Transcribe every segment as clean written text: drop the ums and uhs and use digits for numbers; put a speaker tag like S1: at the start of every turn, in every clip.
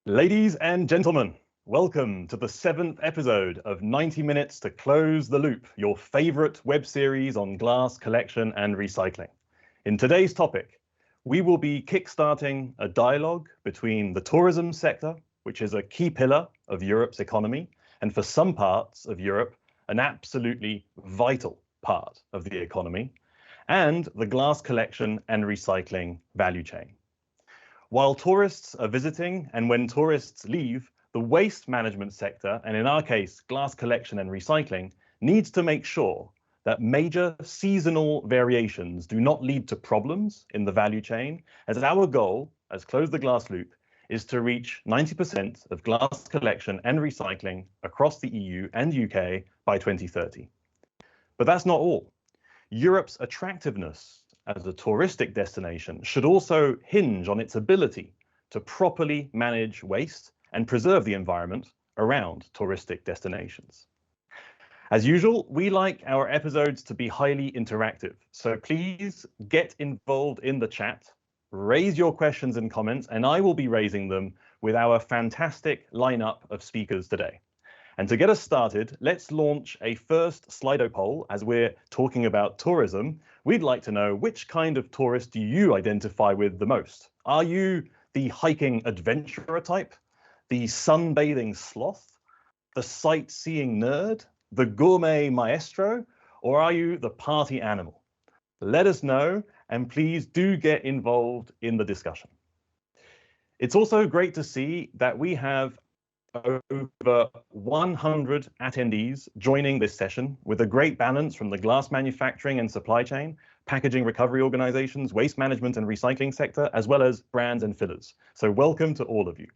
S1: Ladies and gentlemen, welcome to the 7th episode of 90 Minutes to Close the Loop, your favorite web series on glass collection and recycling. In today's topic, we will be kickstarting a dialogue between the tourism sector, which is a key pillar of Europe's economy, and for some parts of Europe, an absolutely vital part of the economy, and the glass collection and recycling value chain. While tourists are visiting and when tourists leave, the waste management sector, and in our case, glass collection and recycling, needs to make sure that major seasonal variations do not lead to problems in the value chain, as our goal, as Close the Glass Loop, is to reach 90% of glass collection and recycling across the EU and UK by 2030. But that's not all. Europe's attractiveness as a touristic destination should also hinge on its ability to properly manage waste and preserve the environment around touristic destinations. As usual, we like our episodes to be highly interactive, so please get involved in the chat, raise your questions and comments, and I will be raising them with our fantastic lineup of speakers today. And to get us started, let's launch a first Slido poll. As we're talking about tourism, we'd like to know, which kind of tourist do you identify with the most? Are you the hiking adventurer type, the sunbathing sloth, the sightseeing nerd, the gourmet maestro, or are you the party animal? Let us know, and please do get involved in the discussion. It's also great to see that we have over 100 attendees joining this session, with a great balance from the glass manufacturing and supply chain, packaging recovery organizations, waste management and recycling sector, as well as brands and fillers. So welcome to all of you.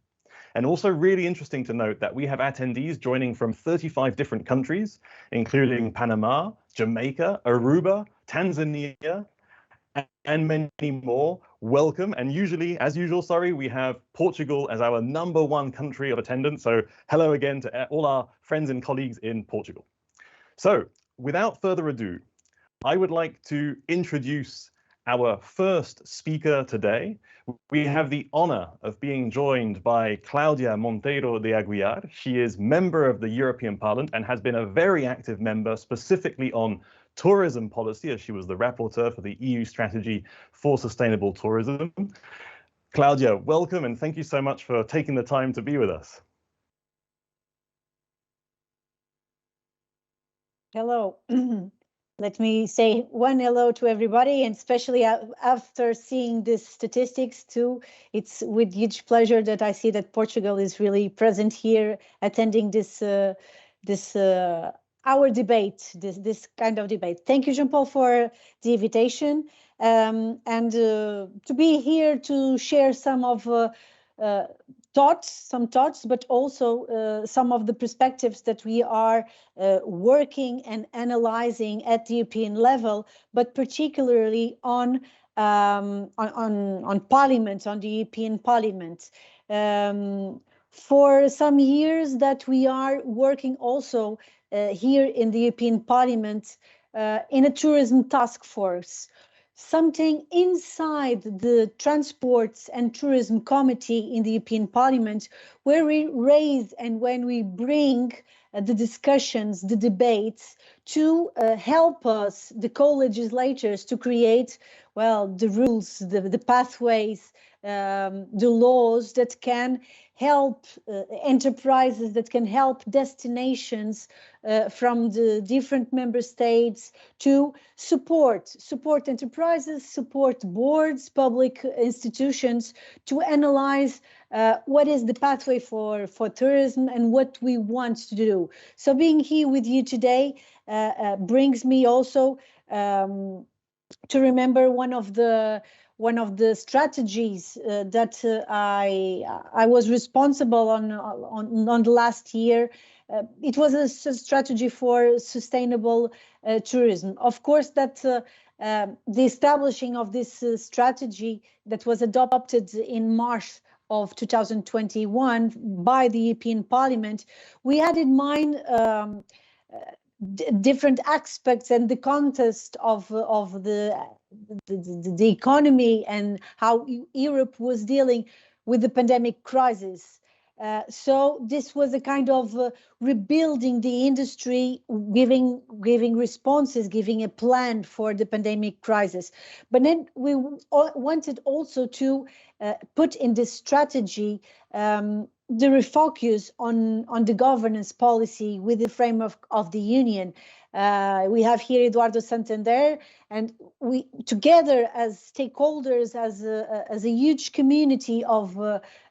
S1: And also really interesting to note that we have attendees joining from 35 different countries, including Panama, Jamaica, Aruba, Tanzania, and many more. Welcome. And as usual, we have Portugal as our #1 country of attendance. So hello again to all our friends and colleagues in Portugal. So without further ado, I would like to introduce our first speaker today. We have the honor of being joined by Cláudia Monteiro de Aguiar. She is member of the European Parliament and has been a very active member specifically on tourism policy, as she was the rapporteur for the EU strategy for sustainable tourism. Cláudia, welcome, and thank you so much for taking the time to be with us.
S2: Hello. Let me say one hello to everybody, and especially after seeing these statistics too, it's with huge pleasure that I see that Portugal is really present here, attending this our debate, this kind of debate. Thank you, Jean-Paul, for the invitation, and to be here to share some of thoughts, but also some of the perspectives that we are working and analyzing at the European level, but particularly on Parliament, on the European Parliament. For some years that we are working also here in the European Parliament in a tourism task force, something inside the Transports and Tourism Committee in the European Parliament, where we raise and when we bring the discussions, the debates, to help us, the co-legislators, to create, well, the rules, the pathways, the laws that can help enterprises, that can help destinations from the different member states to support enterprises, support boards, public institutions, to analyze what is the pathway for tourism and what we want to do. So being here with you today brings me also to remember one of the strategies that I was responsible on the last year. It was a strategy for sustainable tourism. Of course, that the establishing of this strategy that was adopted in March of 2021 by the European Parliament, we had in mind different aspects and the context of the economy and how Europe was dealing with the pandemic crisis. So this was a kind of rebuilding the industry, giving responses, giving a plan for the pandemic crisis. But then we wanted also to put in this strategy the refocus on the governance policy with the framework of the union. We have here Eduardo Santander, and we together as stakeholders, as a huge community of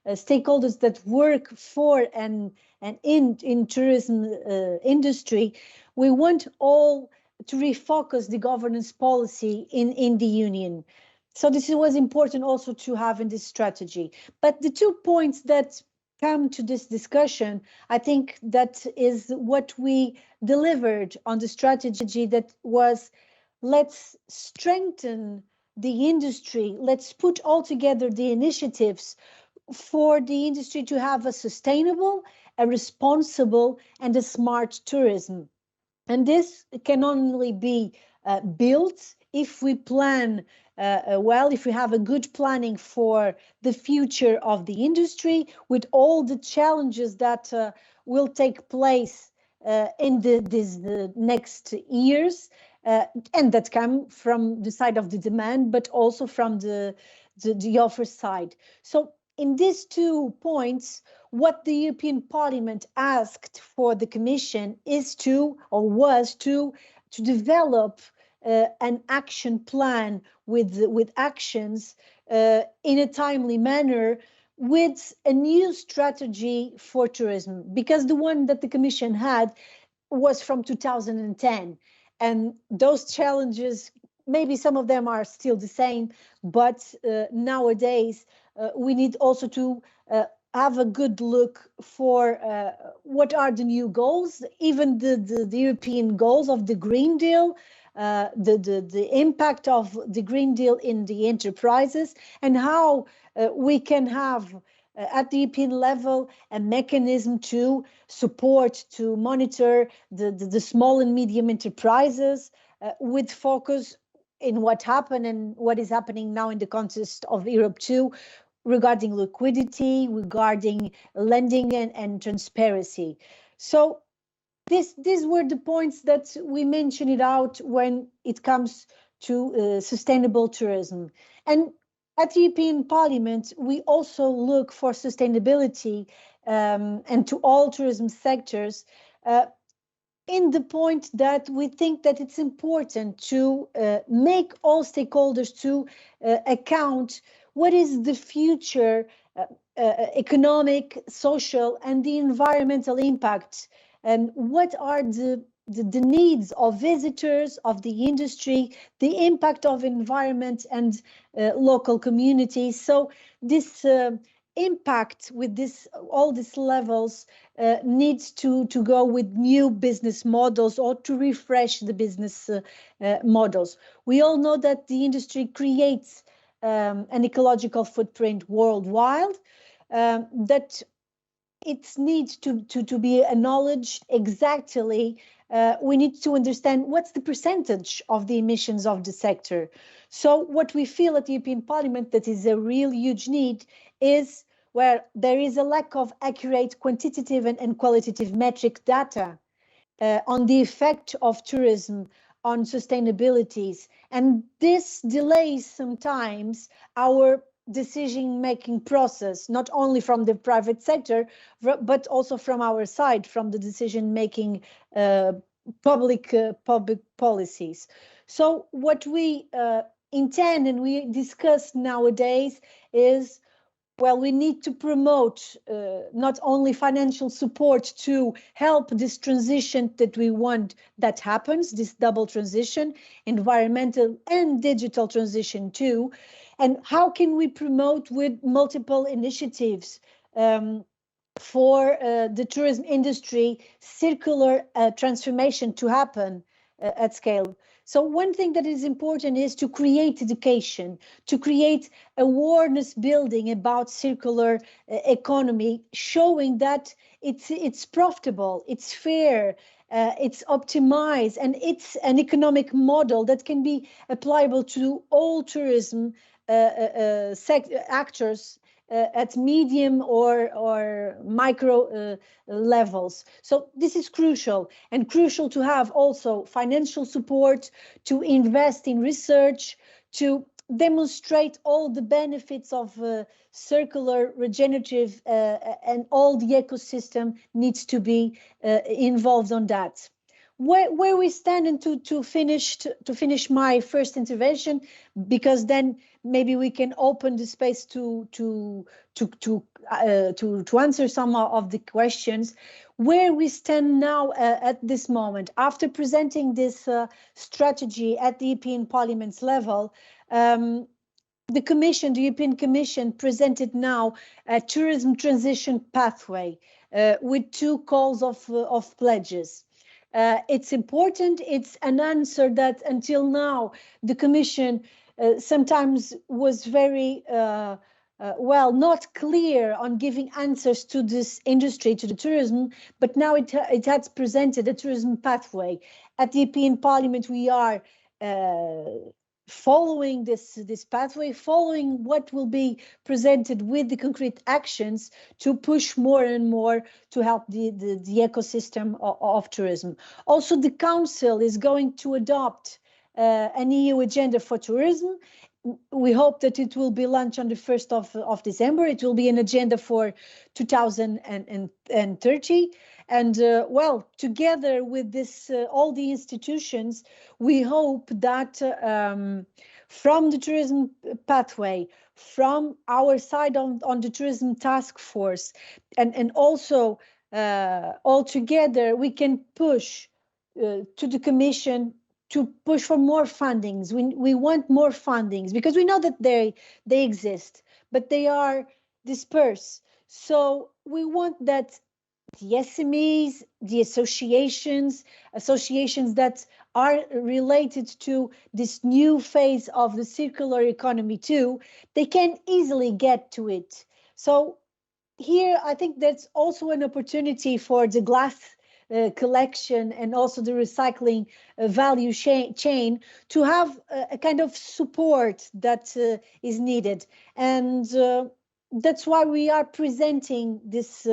S2: stakeholders that work for and in tourism industry, we want all to refocus the governance policy in the union. So this was important also to have in this strategy. But the 2 points that come to this discussion, I think that is what we delivered on the strategy, that was, let's strengthen the industry, let's put all together the initiatives for the industry to have a sustainable, a responsible, and a smart tourism. And this can only be built if we plan well, if we have a good planning for the future of the industry, with all the challenges that will take place in these next years, and that come from the side of the demand, but also from the offer side. So in these 2 points, what the European Parliament asked for the Commission was to develop an action plan with actions in a timely manner, with a new strategy for tourism, because the one that the Commission had was from 2010, and those challenges, maybe some of them are still the same, but nowadays we need also to have a good look for what are the new goals, even the European goals of the Green Deal, the impact of the Green Deal in the enterprises, and how we can have at the European level a mechanism to support, to monitor the small and medium enterprises with focus in what happened and what is happening now in the context of Europe too, regarding liquidity, regarding lending and transparency. So these were the points that we mentioned it out when it comes to sustainable tourism. And at the European Parliament, we also look for sustainability and to all tourism sectors in the point that we think that it's important to make all stakeholders to account what is the future economic, social, and the environmental impact, and what are the needs of visitors, of the industry, the impact of environment and local communities. So this impact with all these levels needs to go with new business models, or to refresh the business models. We all know that the industry creates an ecological footprint worldwide, that it needs to be acknowledged exactly. We need to understand what's the percentage of the emissions of the sector. So what we feel at the European Parliament that is a real huge need is where there is a lack of accurate quantitative and qualitative metric data on the effect of tourism on sustainabilities. And this delays sometimes our decision-making process, not only from the private sector, but also from our side, from the decision-making public policies. So what we intend and we discuss nowadays is, well, we need to promote not only financial support to help this transition that we want that happens, this double transition, environmental and digital transition too, and how can we promote with multiple initiatives for the tourism industry circular transformation to happen at scale. So one thing that is important is to create education, to create awareness building about circular economy, showing that it's profitable, it's fair, it's optimized, and it's an economic model that can be applicable to all tourism actors at medium or micro levels. So this is crucial, and crucial to have also financial support, to invest in research, to demonstrate all the benefits of circular, regenerative, and all the ecosystem needs to be involved on that. Where we stand, and to finish my first intervention, because then maybe we can open the space to answer some of the questions. Where we stand now at this moment, after presenting this strategy at the European Parliament's level, the European Commission presented now a tourism transition pathway with 2 calls of pledges. It's important. It's an answer that until now the Commission sometimes was very not clear on giving answers to this industry, to the tourism, but now it has presented a tourism pathway. At the European Parliament, we are following this pathway, following what will be presented with the concrete actions to push more and more to help the ecosystem of tourism. Also, the Council is going to adopt an EU agenda for tourism. We hope that it will be launched on the 1st of December. It will be an agenda for 2030. And together with this, all the institutions, we hope that from the tourism pathway, from our side on the tourism task force, and also all together, we can push to the Commission to push for more fundings. We want more fundings because we know that they exist, but they are dispersed. So we want that the SMEs, the associations that are related to this new phase of the circular economy too, they can easily get to it. So here, I think that's also an opportunity for the glass collection and also the recycling value chain to have a kind of support that is needed. And that's why we are presenting this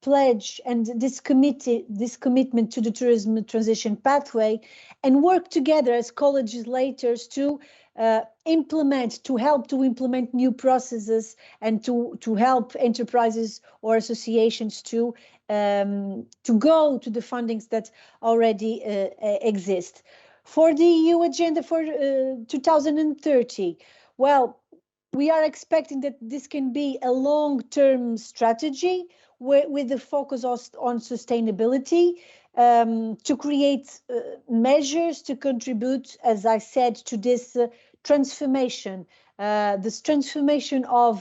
S2: pledge and this commitment to the tourism transition pathway, and work together as co-legislators to help implement new processes, and to help enterprises or associations to go to the fundings that already exist. For the EU agenda for 2030, well, we are expecting that this can be a long-term strategy with the focus on sustainability, to create measures to contribute, as I said, to this transformation of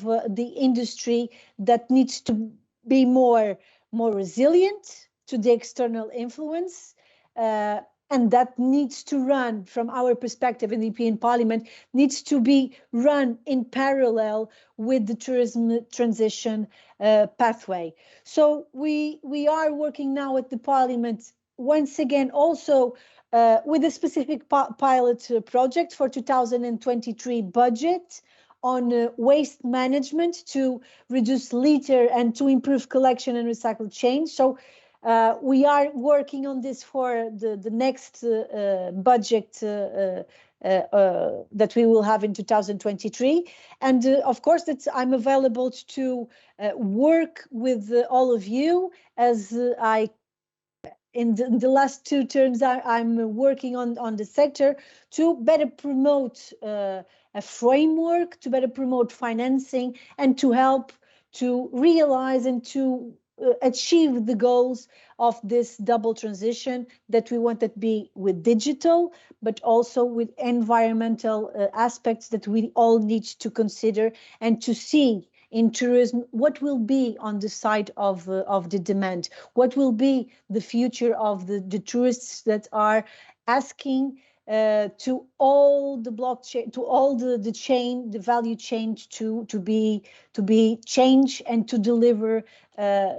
S2: the industry that needs to be more resilient to the external influence, and that needs to run, from our perspective in the European Parliament, needs to be run in parallel with the tourism transition pathway. So we are working now at the Parliament, once again, also with a specific pilot project for 2023 budget on waste management to reduce litter and to improve collection and recycle chain. So we are working on this for the next budget that we will have in 2023. And of course, I'm available to work with all of you, as in the last 2 terms, I'm working on the sector to better promote a framework, to better promote financing, and to help to realize and to achieve the goals of this double transition that we want to be with digital, but also with environmental aspects that we all need to consider, and to see in tourism what will be on the side of the demand, what will be the future of the tourists that are asking to all the blockchain, to all the chain, the value chain to be changed and to deliver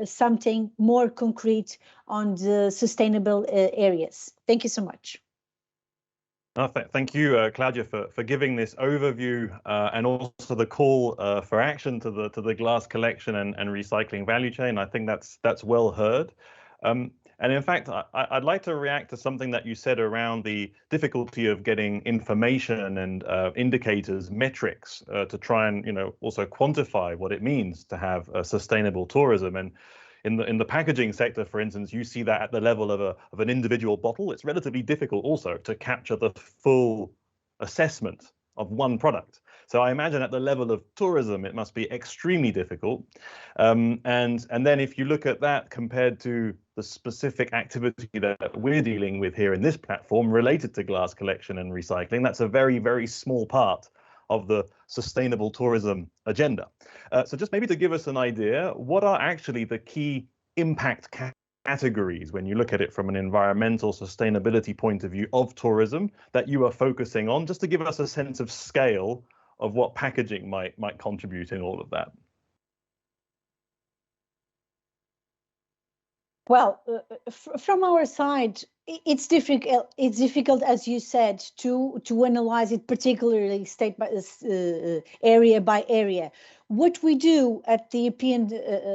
S2: something more concrete on the sustainable areas. Thank you so much.
S1: Thank you, Cláudia, for giving this overview and also the call for action to the glass collection and recycling value chain. I think that's well heard. And in fact, I'd like to react to something that you said around the difficulty of getting information and indicators, metrics to try and also quantify what it means to have sustainable tourism. And in the packaging sector, for instance, you see that at the level of an individual bottle. It's relatively difficult also to capture the full assessment of one product. So I imagine at the level of tourism, it must be extremely difficult. And then if you look at that compared to the specific activity that we're dealing with here in this platform related to glass collection and recycling, that's a very, very small part of the sustainable tourism agenda. So just maybe to give us an idea, what are actually the key impact categories when you look at it from an environmental sustainability point of view of tourism that you are focusing on, just to give us a sense of scale of what packaging might contribute in all of that?
S2: Well, from our side, it's difficult. It's difficult, as you said, to analyze it particularly state by area by area. What we do at the European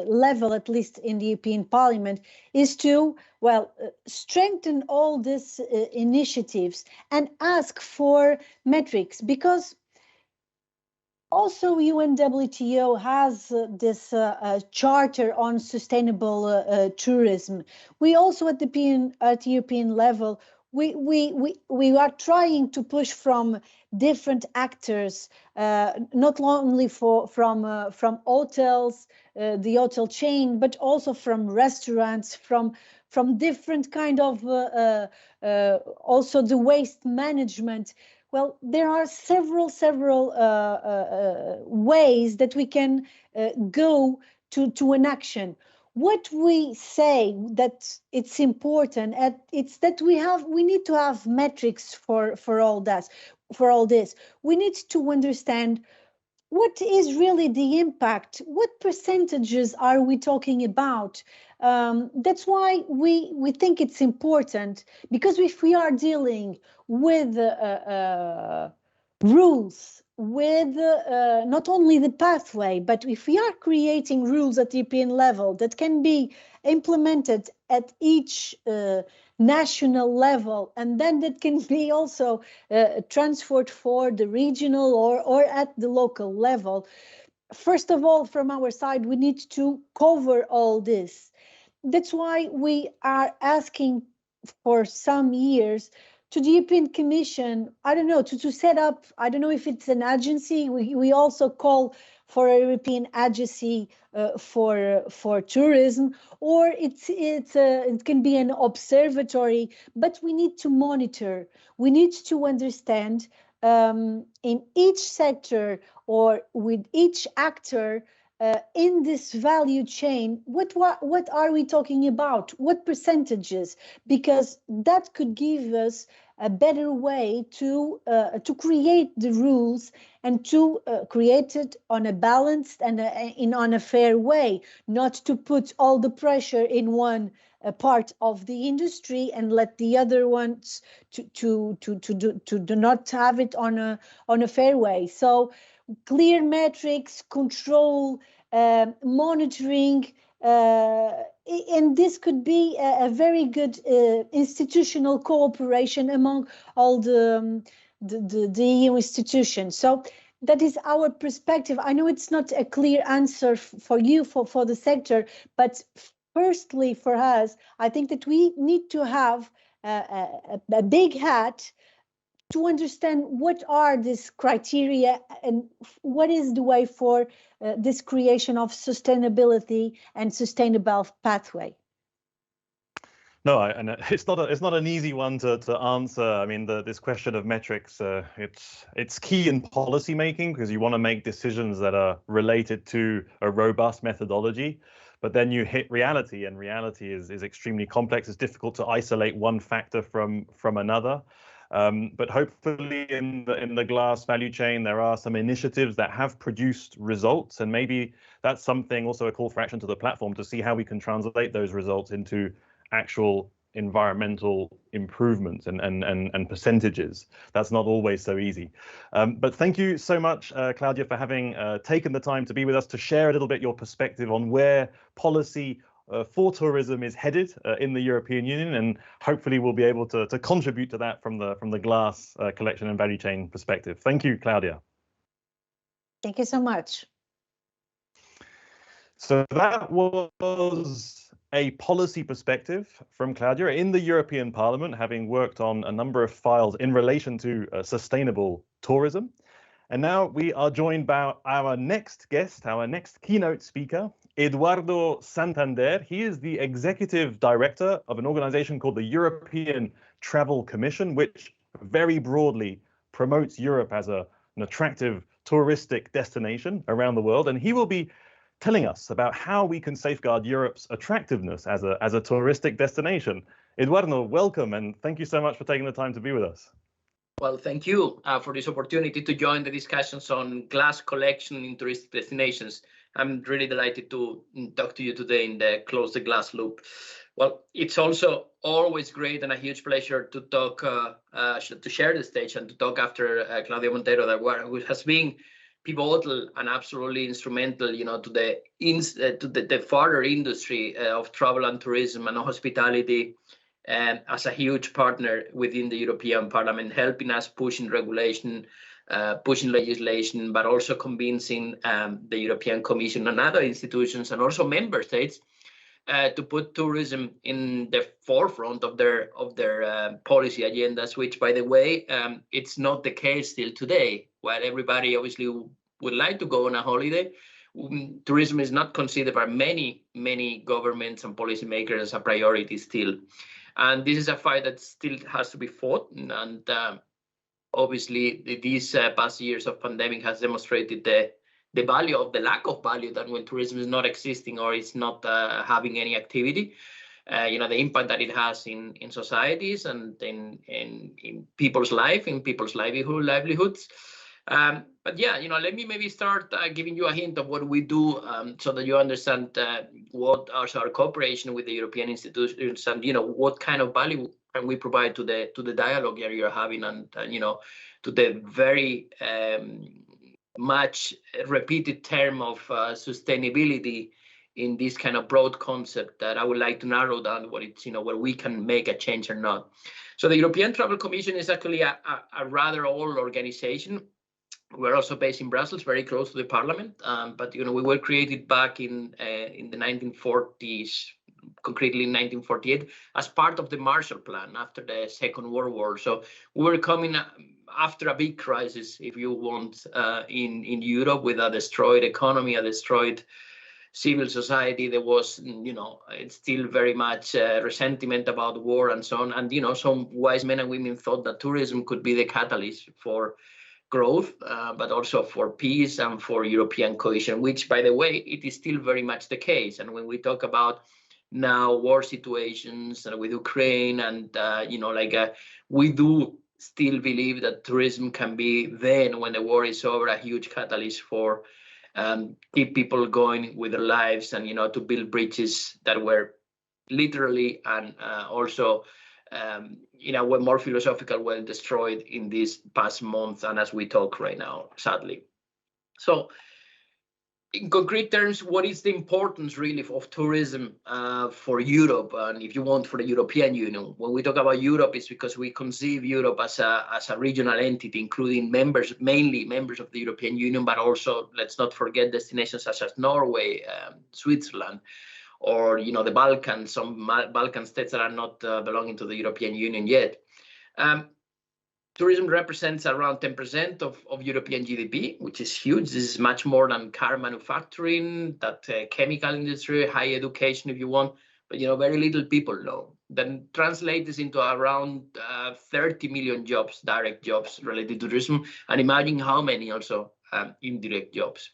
S2: level, at least in the European Parliament, is to strengthen all these initiatives and ask for metrics, because also, UNWTO has this charter on sustainable tourism. We also, at the European level, we are trying to push from different actors, not only from hotels, the hotel chain, but also from restaurants, from different kind of also the waste management. Well, there are several ways that we can go to an action. What we say that it's important, it's that we need to have metrics for all that, for all this. We need to understand what is really the impact? What percentages are we talking about? That's why we think it's important, because if we are dealing with rules, with not only the pathway, but if we are creating rules at the European level that can be implemented at each national level, and then that can be also transferred for the regional or at the local level. First of all, from our side, we need to cover all this. That's why we are asking for some years to the European Commission, I don't know, to set up, I don't know if it's an agency. We also call for a European agency for tourism, or it can be an observatory, but we need to monitor. We need to understand in each sector or with each actor in this value chain, what are we talking about? What percentages? Because that could give us a better way to create the rules and to create it on a balanced and on a fair way, not to put all the pressure in one part of the industry and let the other ones to do not have it on a fair way. So clear metrics, control, monitoring, and this could be a very good institutional cooperation among all the EU institutions. So that is our perspective. I know it's not a clear answer for you, for the sector, but firstly, for us, I think that we need to have a big hat to understand what are these criteria and what is the way for this creation of sustainability and sustainable pathway.
S1: No, and it's not an easy one to answer. I mean, this question of metrics, it's key in policy making, because you want to make decisions that are related to a robust methodology. But then you hit reality, and reality is extremely complex. It's difficult to isolate one factor from another. But hopefully in the glass value chain, there are some initiatives that have produced results, and maybe that's something, also a call for action to the platform, to see how we can translate those results into actual environmental improvements and percentages. That's not always so easy. But thank you so much, Cláudia, for having taken the time to be with us to share a little bit your perspective on where policy for tourism is headed in the European Union, and hopefully we'll be able to contribute to that from the glass collection and value chain perspective. Thank you, Cláudia.
S2: Thank you so much.
S1: So that was a policy perspective from Cláudia in the European Parliament, having worked on a number of files in relation to sustainable tourism. And now we are joined by our next guest, our next keynote speaker, Eduardo Santander. He is the executive director of an organization called the European Travel Commission, which very broadly promotes Europe as an attractive touristic destination around the world. And he will be telling us about how we can safeguard Europe's attractiveness as a touristic destination. Eduardo, welcome, and thank you so much for taking the time to be with us.
S3: Well, thank you for this opportunity to join the discussions on glass collection in touristic destinations. I'm really delighted to talk to you today in the Close the Glass Loop. Well, it's also always great and a huge pleasure to talk, to share the stage and to talk after Cláudia Monteiro de Aguiar, who has been pivotal and absolutely instrumental, you know, to the further industry of travel and tourism and hospitality, as a huge partner within the European Parliament, helping us pushing regulation, pushing legislation, but also convincing the European Commission and other institutions and also member states to put tourism in the forefront of their policy agendas, which, by the way, it's not the case still today. While everybody obviously would like to go on a holiday, tourism is not considered by many governments and policymakers as a priority still. And this is a fight that still has to be fought. And obviously, these past years of pandemic has demonstrated the value of the lack of value that when tourism is not existing or it's not having any activity, you know, the impact that it has in societies and in people's life, in people's livelihoods. But yeah, you know, let me maybe start giving you a hint of what we do, so that you understand what is our cooperation with the European institutions and, you know, what kind of value can we provide to the dialogue that you're having and you know, to the very much repeated term of sustainability in this kind of broad concept that I would like to narrow down what it's, you know, where we can make a change or not. So the European Travel Commission is actually a rather old organization. We're also based in Brussels, very close to the Parliament, but you know, we were created back in the 1940s, concretely in 1948, as part of the Marshall Plan after the Second World War. So we were coming after a big crisis, if you want, in Europe, with a destroyed economy, a destroyed civil society. There was, you know, it's still very much resentment about war and so on. And, you know, some wise men and women thought that tourism could be the catalyst for growth, but also for peace and for European cohesion, which, by the way, it is still very much the case. And when we talk about now war situations with Ukraine and, you know, like we do still believe that tourism can be then, when the war is over, a huge catalyst for keep people going with their lives and, you know, to build bridges that were literally and also in a way more philosophical way destroyed in this past month and as we talk right now, sadly. So in concrete terms, what is the importance really of tourism for Europe and, if you want, for the European Union? When we talk about Europe, it's because we conceive Europe as a regional entity, including members, mainly members of the European Union, but also, let's not forget, destinations such as Norway, Switzerland, or, you know, the Balkans, some Balkan states that are not belonging to the European Union yet. Tourism represents around 10% of European GDP, which is huge. This is much more than car manufacturing, that chemical industry, higher education, if you want, but, you know, very little people know. Then translate this into around 30 million jobs, direct jobs related to tourism, and imagine how many also indirect jobs.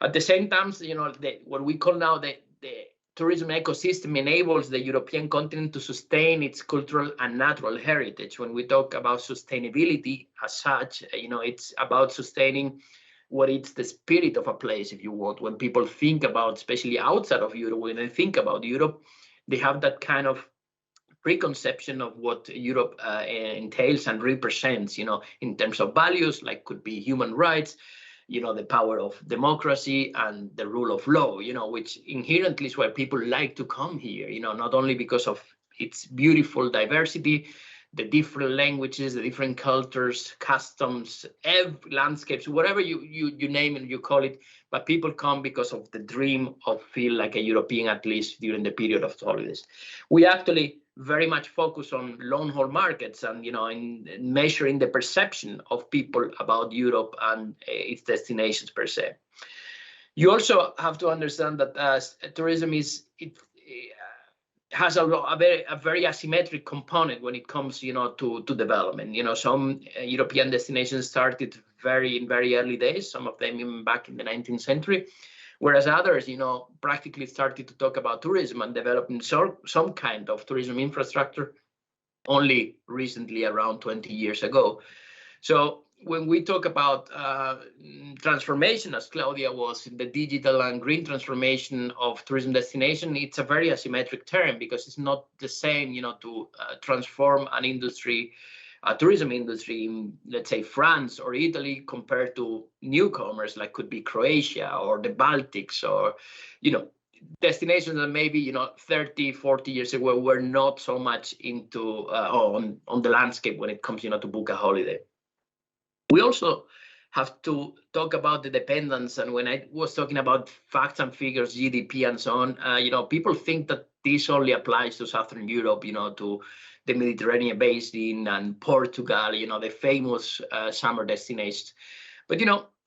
S3: At the same time, you know, what we call now the tourism ecosystem enables the European continent to sustain its cultural and natural heritage. When we talk about sustainability as such, you know, it's about sustaining what is the spirit of a place, if you want. When people think about, especially outside of Europe, when they think about Europe, they have that kind of preconception of what Europe entails and represents, in terms of values, like could be human rights, the power of democracy and the rule of law, which inherently is why people like to come here, not only because of its beautiful diversity, the different languages, the different cultures, customs, landscapes, whatever you name it, you call it, but people come because of the dream of feel like a European, at least during the period of holidays. We actually very much focus on long-haul markets and, in measuring the perception of people about Europe and its destinations per se. You also have to understand that tourism has a very asymmetric component when it comes, to development. Some European destinations started in very early days, some of them even back in the 19th century, whereas others, practically started to talk about tourism and developing some kind of tourism infrastructure only recently, around 20 years ago. So when we talk about transformation, as Claudia was, the digital and green transformation of tourism destination, it's a very asymmetric term because it's not the same, to transform an industry, a tourism industry in, let's say, France or Italy compared to newcomers like could be Croatia or the Baltics or, destinations that maybe, 30, 40 years ago were not so much into on the landscape when it comes, to book a holiday. We also have to talk about the dependence. And when I was talking about facts and figures, GDP and so on, people think that this only applies to Southern Europe, to the Mediterranean basin and Portugal, the famous summer destinations. But,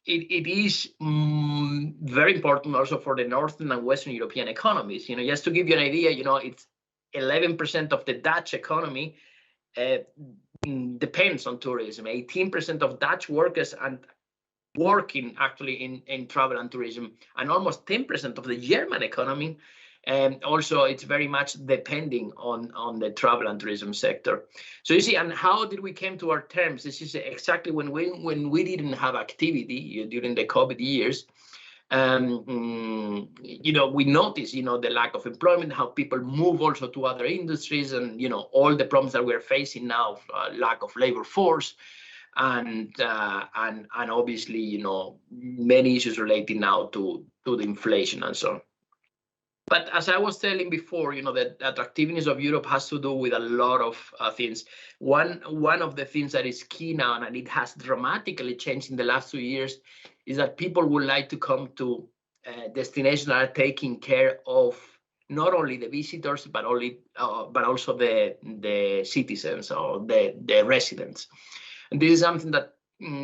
S3: it is very important also for the Northern and Western European economies. Just to give you an idea, it's 11% of the Dutch economy depends on tourism. 18% of Dutch workers and working actually in travel and tourism, and almost 10% of the German economy. And also it's very much depending on the travel and tourism sector. So you see, and how did we came to our terms? This is exactly when we didn't have activity during the COVID years. We notice, the lack of employment, how people move also to other industries, and all the problems that we're facing now, lack of labor force, and obviously, many issues relating now to the inflation and so on. But as I was telling before, the attractiveness of Europe has to do with a lot of things. One of the things that is key now, and it has dramatically changed in the last 2 years, is that people would like to come to destinations that are taking care of not only the visitors, but also the citizens or the residents. And this is something that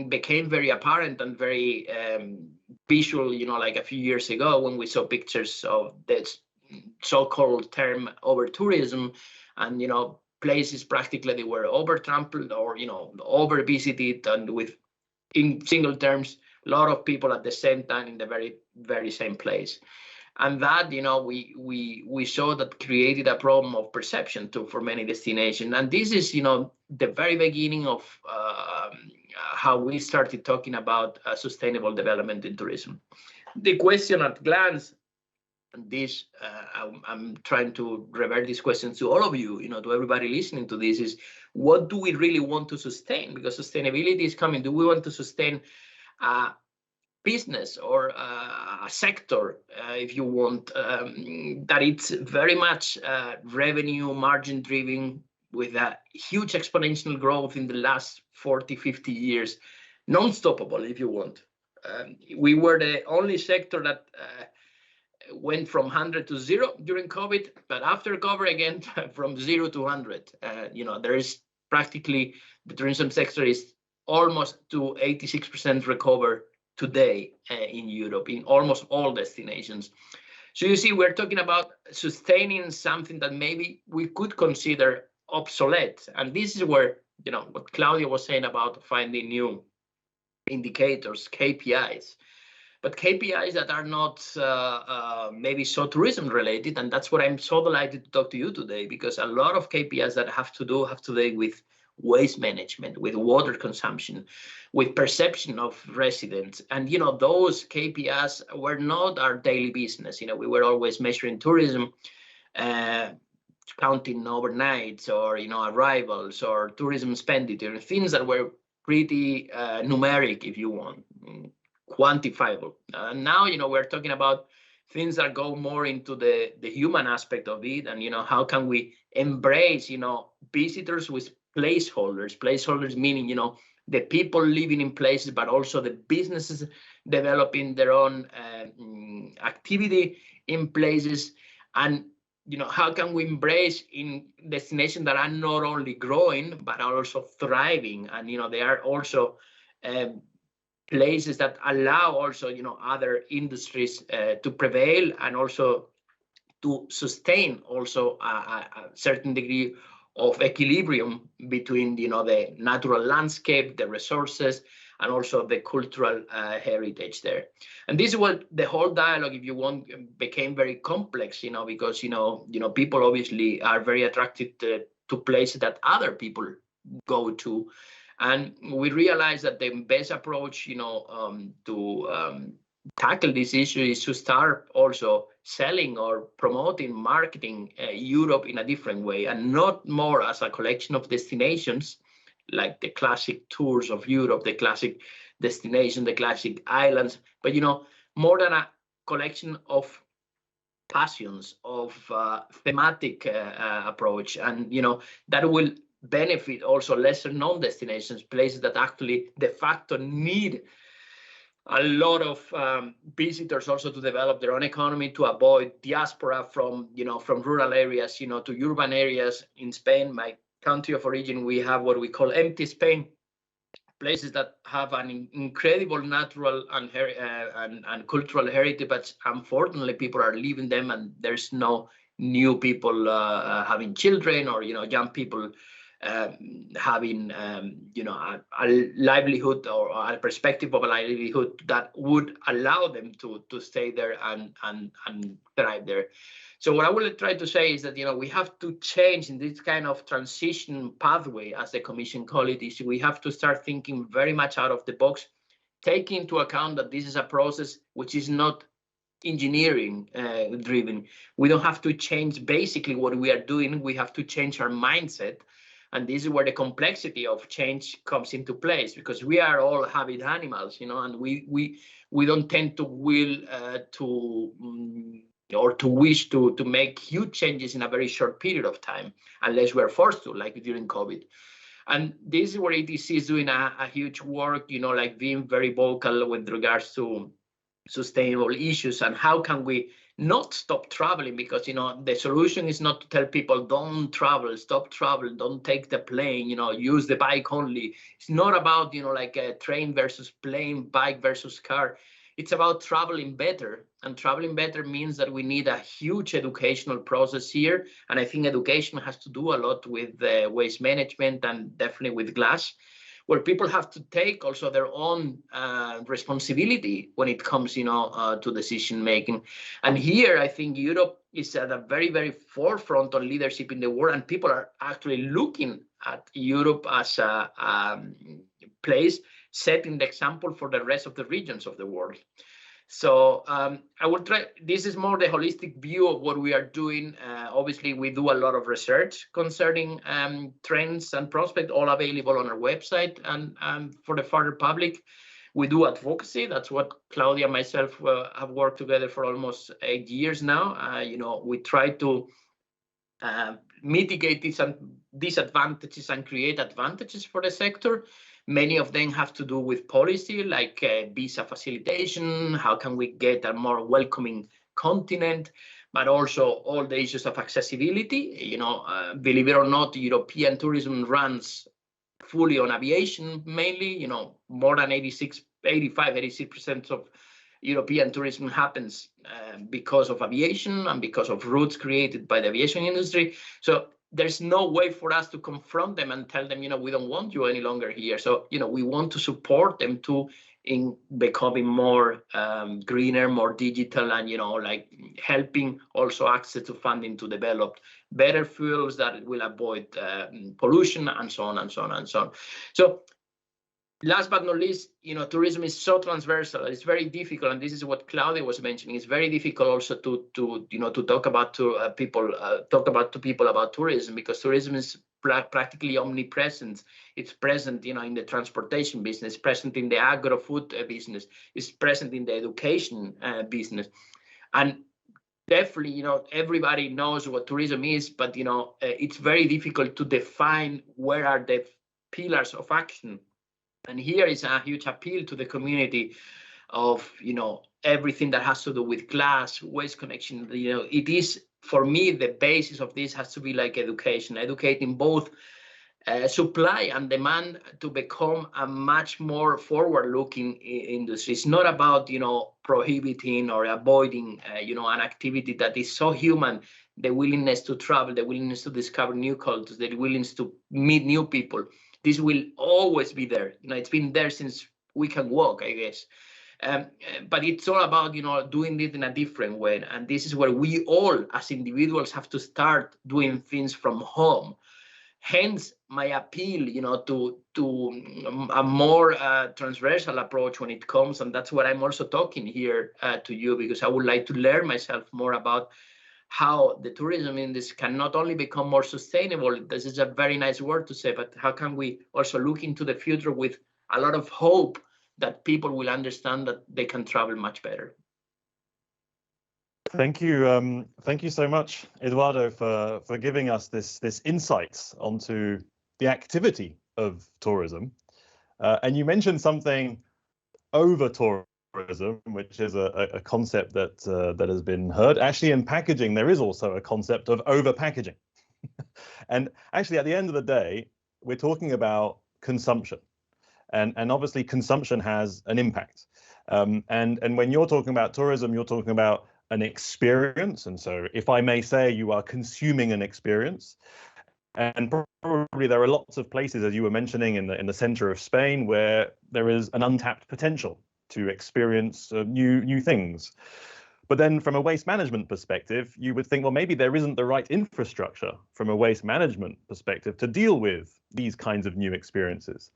S3: became very apparent and very visual, like a few years ago when we saw pictures of this so-called term over tourism, and places practically they were over trampled or over visited, and with, in single terms, a lot of people at the same time in the very, very same place. And that, we saw that created a problem of perception too for many destinations. And this is, the very beginning of how we started talking about sustainable development in tourism. The question at glance, and this, I'm trying to revert this question to all of you, to everybody listening to this, is what do we really want to sustain? Because sustainability is coming. Do we want to sustain business or a sector, if you want, that it's very much revenue margin driven, with a huge exponential growth in the last 40, 50 years, non-stoppable, if you want. We were the only sector that went from 100 to 0 during COVID, but after COVID again, from 0 to 100. There is practically, the tourism sector is almost to 86% recover today in Europe, in almost all destinations. So you see, we're talking about sustaining something that maybe we could consider obsolete. And this is where, what Claudia was saying about finding new indicators, KPIs, but KPIs that are not maybe so tourism related. And that's what I'm so delighted to talk to you today, because a lot of KPIs that have to do with waste management, with water consumption, with perception of residents. And, those KPIs were not our daily business. We were always measuring tourism counting overnights or arrivals or tourism expenditure, things that were pretty numeric, if you want, quantifiable. Now we're talking about things that go more into the human aspect of it, and how can we embrace visitors with placeholders meaning the people living in places, but also the businesses developing their own activity in places. And how can we embrace in destinations that are not only growing but are also thriving, and they are also places that allow also other industries to prevail, and also to sustain also a certain degree of equilibrium between the natural landscape, the resources, and also the cultural heritage there. And this is what the whole dialogue, if you want, became very complex, because people obviously are very attracted to places that other people go to. And we realized that the best approach to tackle this issue is to start also selling or promoting, marketing Europe in a different way, and not more as a collection of destinations like the classic tours of Europe, the classic destination, the classic islands, but more than a collection of passions, of thematic approach, and that will benefit also lesser known destinations, places that actually de facto need a lot of visitors also to develop their own economy, to avoid diaspora from rural areas to urban areas. In Spain, my country of origin, we have what we call empty Spain, places that have an incredible natural and cultural heritage, but unfortunately people are leaving them, and there's no new people having children, or young people having a livelihood or a perspective of a livelihood that would allow them to stay there and thrive there. So what I will try to say is that we have to change in this kind of transition pathway, as the Commission call it. Is we have to start thinking very much out of the box, taking into account that this is a process which is not engineering driven. We don't have to change basically what we are doing. We have to change our mindset. And this is where the complexity of change comes into place, because we are all habit animals, and we don't tend to will or to wish to make huge changes in a very short period of time, unless we're forced to, like during COVID. And this is where ETC is doing a huge work, like being very vocal with regards to sustainable issues, and how can we not stop traveling, because the solution is not to tell people don't travel, stop travel, don't take the plane, use the bike only. It's not about like a train versus plane, bike versus car. It's about traveling better, and traveling better means that we need a huge educational process here. And I think education has to do a lot with waste management, and definitely with glass, where people have to take also their own responsibility when it comes, to decision making. And here, I think Europe is at a very, very forefront on leadership in the world, and people are actually looking at Europe as a place setting the example for the rest of the regions of the world. So I will try, this is more the holistic view of what we are doing. Obviously, we do a lot of research concerning trends and prospects, all available on our website and for the further public. We do advocacy. That's what Cláudia and myself have worked together for almost 8 years now. We try to mitigate these disadvantages and create advantages for the sector. Many of them have to do with policy, like visa facilitation, how can we get a more welcoming continent, but also all the issues of accessibility. Believe it or not, European tourism runs fully on aviation mainly. More than 86% of European tourism happens because of aviation and because of routes created by the aviation industry. So there's no way for us to confront them and tell them, we don't want you any longer here. So, we want to support them in becoming more greener, more digital, and, like helping also access to funding to develop better fuels that will avoid pollution, and so on and so on and so on. So last but not least, tourism is so transversal. It's very difficult, and this is what Cláudia was mentioning. It's very difficult also to talk about to people about tourism, because tourism is practically omnipresent. It's present, in the transportation business, present in the agro-food business, it's present in the education business, and definitely, everybody knows what tourism is, but it's very difficult to define where are the pillars of action. And here is a huge appeal to the community of, everything that has to do with glass, waste connection. It is, for me, the basis of this has to be like education, educating both supply and demand to become a much more forward-looking industry. It's not about, prohibiting or avoiding, an activity that is so human. The willingness to travel, the willingness to discover new cultures, the willingness to meet new people. This will always be there. It's been there since we can walk, I guess. But it's all about, doing it in a different way. And this is where we all, as individuals, have to start doing things from home. Hence, my appeal, to a more transversal approach when it comes. And that's what I'm also talking here to you, because I would like to learn myself more about how the tourism industry can not only become more sustainable, this is a very nice word to say, but how can we also look into the future with a lot of hope that people will understand that they can travel much better.
S1: Thank you. Thank you so much, Eduardo, for giving us this insights onto the activity of tourism. And you mentioned something over tourism, which is a concept that has been heard. Actually, in packaging, there is also a concept of over packaging. And actually, at the end of the day, we're talking about consumption, and obviously consumption has an impact. And when you're talking about tourism, you're talking about an experience. And so, if I may say, you are consuming an experience. And probably there are lots of places, as you were mentioning, in the center of Spain, where there is an untapped potential to experience new things. But then from a waste management perspective, you would think, well, maybe there isn't the right infrastructure from a waste management perspective to deal with these kinds of new experiences.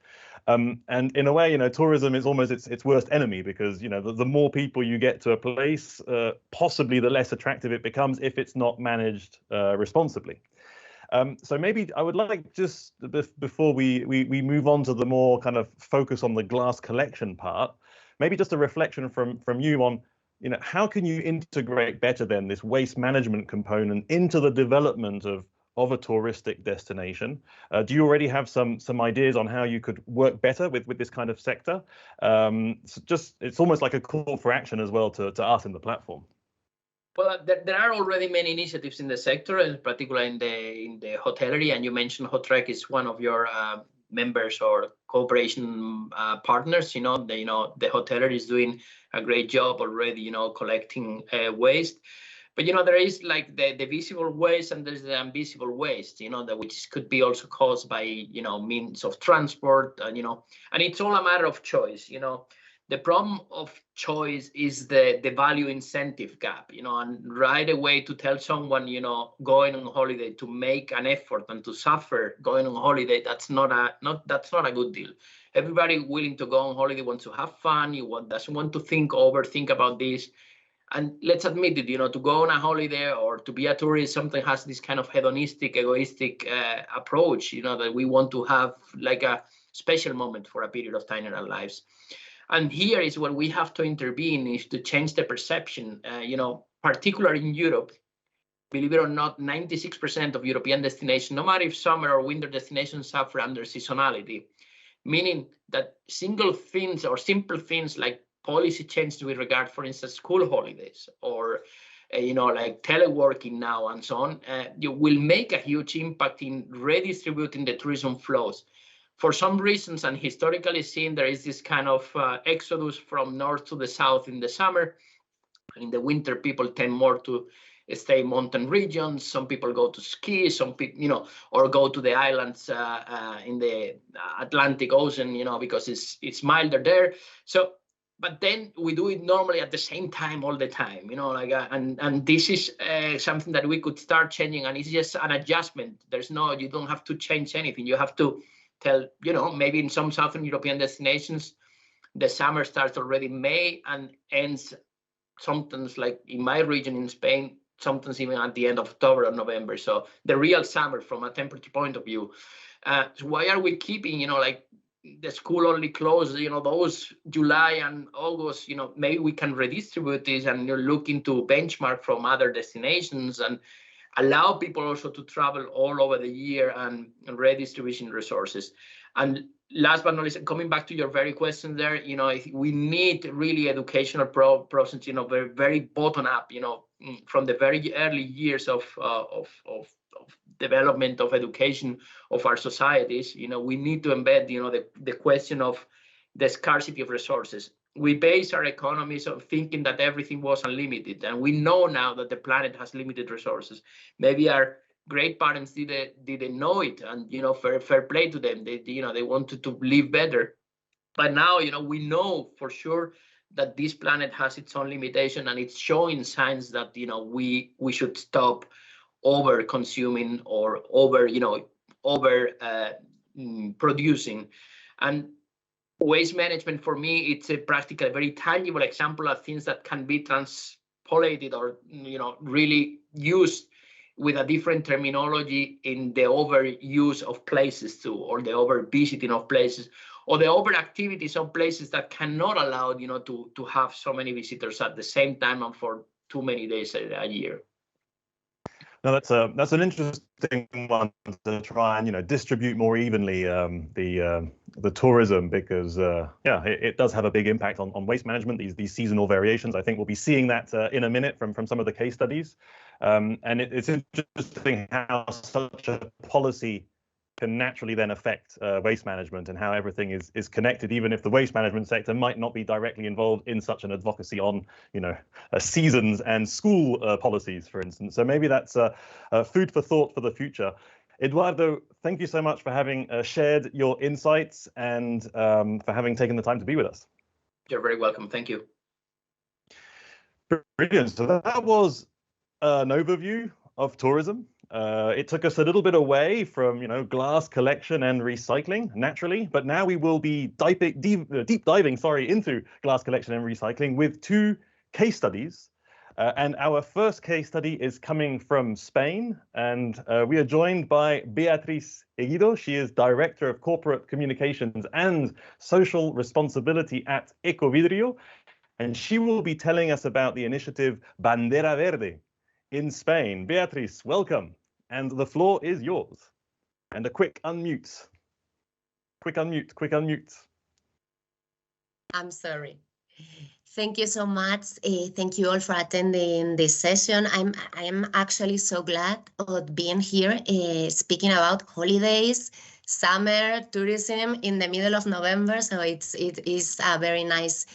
S1: And in a way, tourism is almost its worst enemy, because, the more people you get to a place, possibly the less attractive it becomes if it's not managed responsibly. So maybe I would like, just before we move on to the more kind of focus on the glass collection part, maybe just a reflection from you on, how can you integrate better then this waste management component into the development of a touristic destination? Do you already have some ideas on how you could work better with this kind of sector? So it's almost like a call for action as well to us in the platform.
S3: Well, there are already many initiatives in the sector, in particular in the hotellery, and you mentioned Hotrec is one of your members or cooperation partners. The hotellery is doing a great job already, collecting waste. But there is like the visible waste, and there's the invisible waste, which could be also caused by means of transport, and it's all a matter of choice. The problem of choice is the value incentive gap, and right away to tell someone, going on holiday to make an effort and to suffer going on holiday, that's not a good deal. Everybody willing to go on holiday wants to have fun. Doesn't want to overthink about this. And let's admit it, to go on a holiday or to be a tourist, something has this kind of hedonistic, egoistic approach, that we want to have like a special moment for a period of time in our lives. And here is where we have to intervene, is to change the perception, particularly in Europe. Believe it or not, 96% of European destinations, no matter if summer or winter destinations, suffer under seasonality, meaning that single things or simple things like policy changes with regard, for instance, school holidays or, like teleworking now and so on, you will make a huge impact in redistributing the tourism flows. For some reasons, and historically seen, there is this kind of exodus from north to the south in the summer. In the winter, people tend more to stay in mountain regions. Some people go to ski, some people, or go to the islands in the Atlantic Ocean, because it's milder there. So, but then we do it normally at the same time all the time, and this is something that we could start changing, and it's just an adjustment. You don't have to change anything. You have to tell, you know, maybe in some Southern European destinations, the summer starts already May and ends sometimes, like in my region in Spain, sometimes even at the end of October or November. So the real summer from a temperature point of view. So why are we keeping, you know, like the school only closed, you know, those July and August, you know, maybe we can redistribute this and, you know, look into benchmark from other destinations and allow people also to travel all over the year and redistribution resources. And last but not least, coming back to your very question there, you know, I think we need really educational process, you know, very, very bottom up, you know, from the very early years of development of education of our societies. You know, we need to embed, you know, the question of the scarcity of resources. We base our economies on thinking that everything was unlimited, and we know now that the planet has limited resources. Maybe our great parents didn't know it, and, you know, fair play to them. They, you know, they wanted to live better, but now, you know, we know for sure that this planet has its own limitation, and it's showing signs that, you know, we should stop over consuming or over, you know, over producing. And waste management, for me, it's a practical, very tangible example of things that can be transpolated or, you know, really used with a different terminology in the overuse of places too, or the over visiting of places, or the over activities of places that cannot allow, you know, to have so many visitors at the same time and for too many days a year.
S1: No, that's an interesting one to try and, you know, distribute more evenly the tourism, because yeah, it does have a big impact on waste management. These seasonal variations. I think we'll be seeing that in a minute from some of the case studies, and it's interesting how such a policy can naturally then affect waste management and how everything is connected, even if the waste management sector might not be directly involved in such an advocacy on, you know, seasons and school policies, for instance. So maybe that's food for thought for the future. Eduardo, thank you so much for having shared your insights and for having taken the time to be with us.
S3: You're very welcome. Thank you.
S1: Brilliant. So that was an overview of tourism. It took us a little bit away from, you know, glass collection and recycling, naturally, but now we will be deep diving, into glass collection and recycling with two case studies. And our first case study is coming from Spain, and we are joined by Beatriz Egido. She is Director of Corporate Communications and Social Responsibility at Ecovidrio, and she will be telling us about the initiative Bandera Verde in Spain. Beatriz, welcome, and the floor is yours. And a quick unmute. Quick unmute.
S4: I'm sorry. Thank you so much. Thank you all for attending this session. I'm actually so glad of being here, speaking about holidays, summer, tourism in the middle of November. So it is a very nice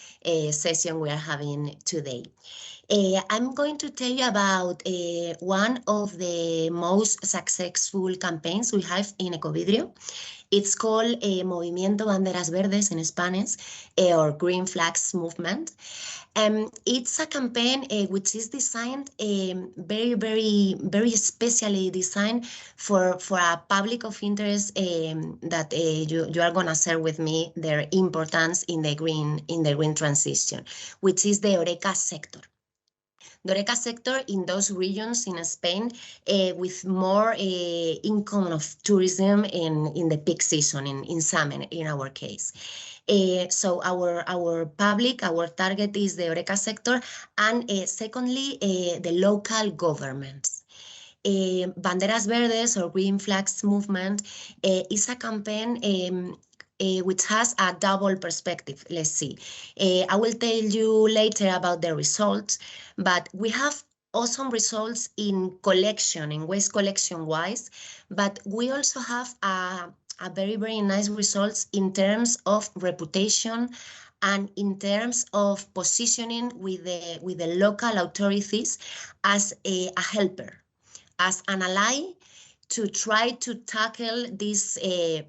S4: session we are having today. I'm going to tell you about one of the most successful campaigns we have in Ecovidrio. It's called Movimiento Banderas Verdes in Spanish, or Green Flags Movement. It's a campaign which is designed very specially designed for a public of interest that you are gonna share with me their importance in the green transition, which is the HoReCa sector. The HoReCa sector in those regions in Spain with more income of tourism in the peak season, in summer in our case. So our target is the HoReCa sector, and secondly, the local governments. Banderas Verdes, or Green Flags Movement, is a campaign which has a double perspective. Let's see. I will tell you later about the results, but we have awesome results in collection, in waste collection wise, but we also have a very nice results in terms of reputation and in terms of positioning with the local authorities as a helper, as an ally, to try to tackle this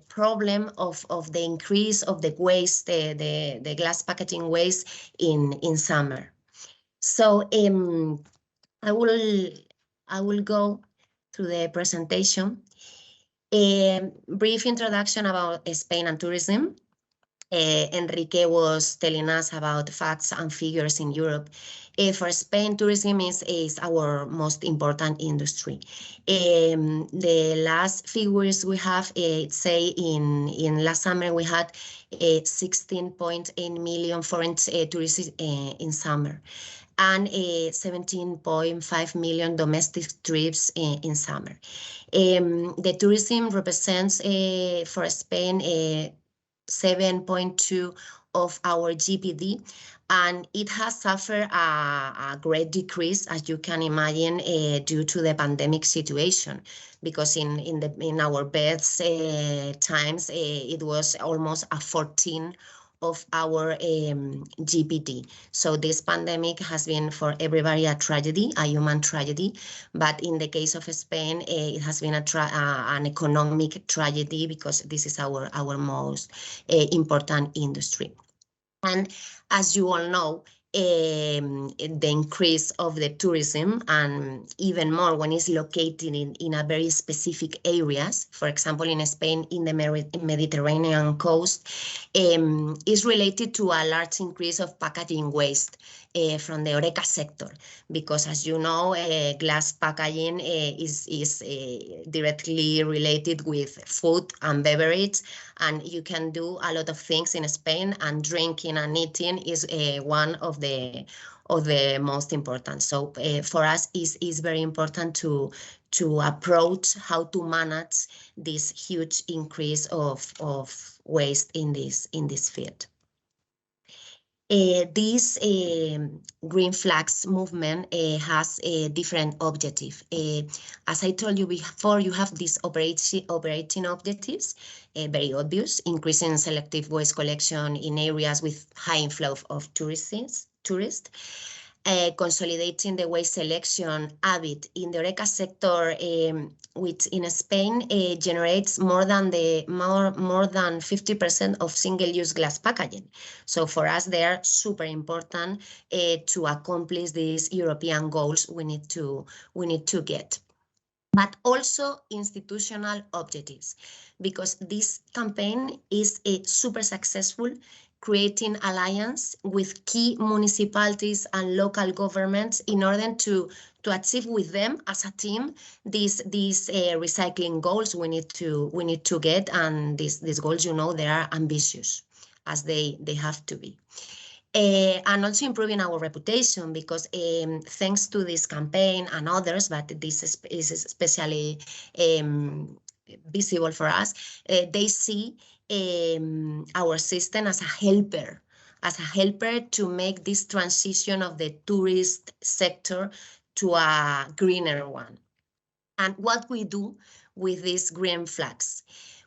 S4: problem of the increase of the waste, the glass packaging waste in summer. So I will go through the presentation. A brief introduction about Spain and tourism. Enrique was telling us about facts and figures in Europe. For Spain, tourism is our most important industry. The last figures we have say in last summer we had 16.8 million foreign tourists in summer, and 17.5 million domestic trips in summer. The tourism represents for Spain 7.2 of our GDP, and it has suffered a great decrease, as you can imagine, due to the pandemic situation, because in our best times it was almost a 14 of our GPT. So this pandemic has been for everybody a tragedy, a human tragedy. But in the case of Spain, it has been an economic tragedy, because this is our most important industry. And as you all know, the increase of the tourism, and even more when it's located in a very specific areas, for example, in Spain, in the Mediterranean coast, is related to a large increase of packaging waste from the HoReCa sector, because as you know, glass packaging is directly related with food and beverage, and you can do a lot of things in Spain, and drinking and eating is one of the most important. So for us is very important to approach how to manage this huge increase of waste in this field. This Green Flags movement has a different objective. As I told you before, you have these operating objectives, very obvious: increasing selective waste collection in areas with high inflow of tourists. Consolidating the waste selection habit in the HoReCa sector, which in Spain generates more than 50% of single-use glass packaging. So for us, they are super important to accomplish these European goals we need to get. But also institutional objectives, because this campaign is super successful, creating alliance with key municipalities and local governments in order to achieve with them as a team these recycling goals we need to get. And these goals, you know, they are ambitious, as they have to be. And also improving our reputation, because thanks to this campaign and others, but this is especially visible for us, they see our system as a helper to make this transition of the tourist sector to a greener one. And what we do with these green flags,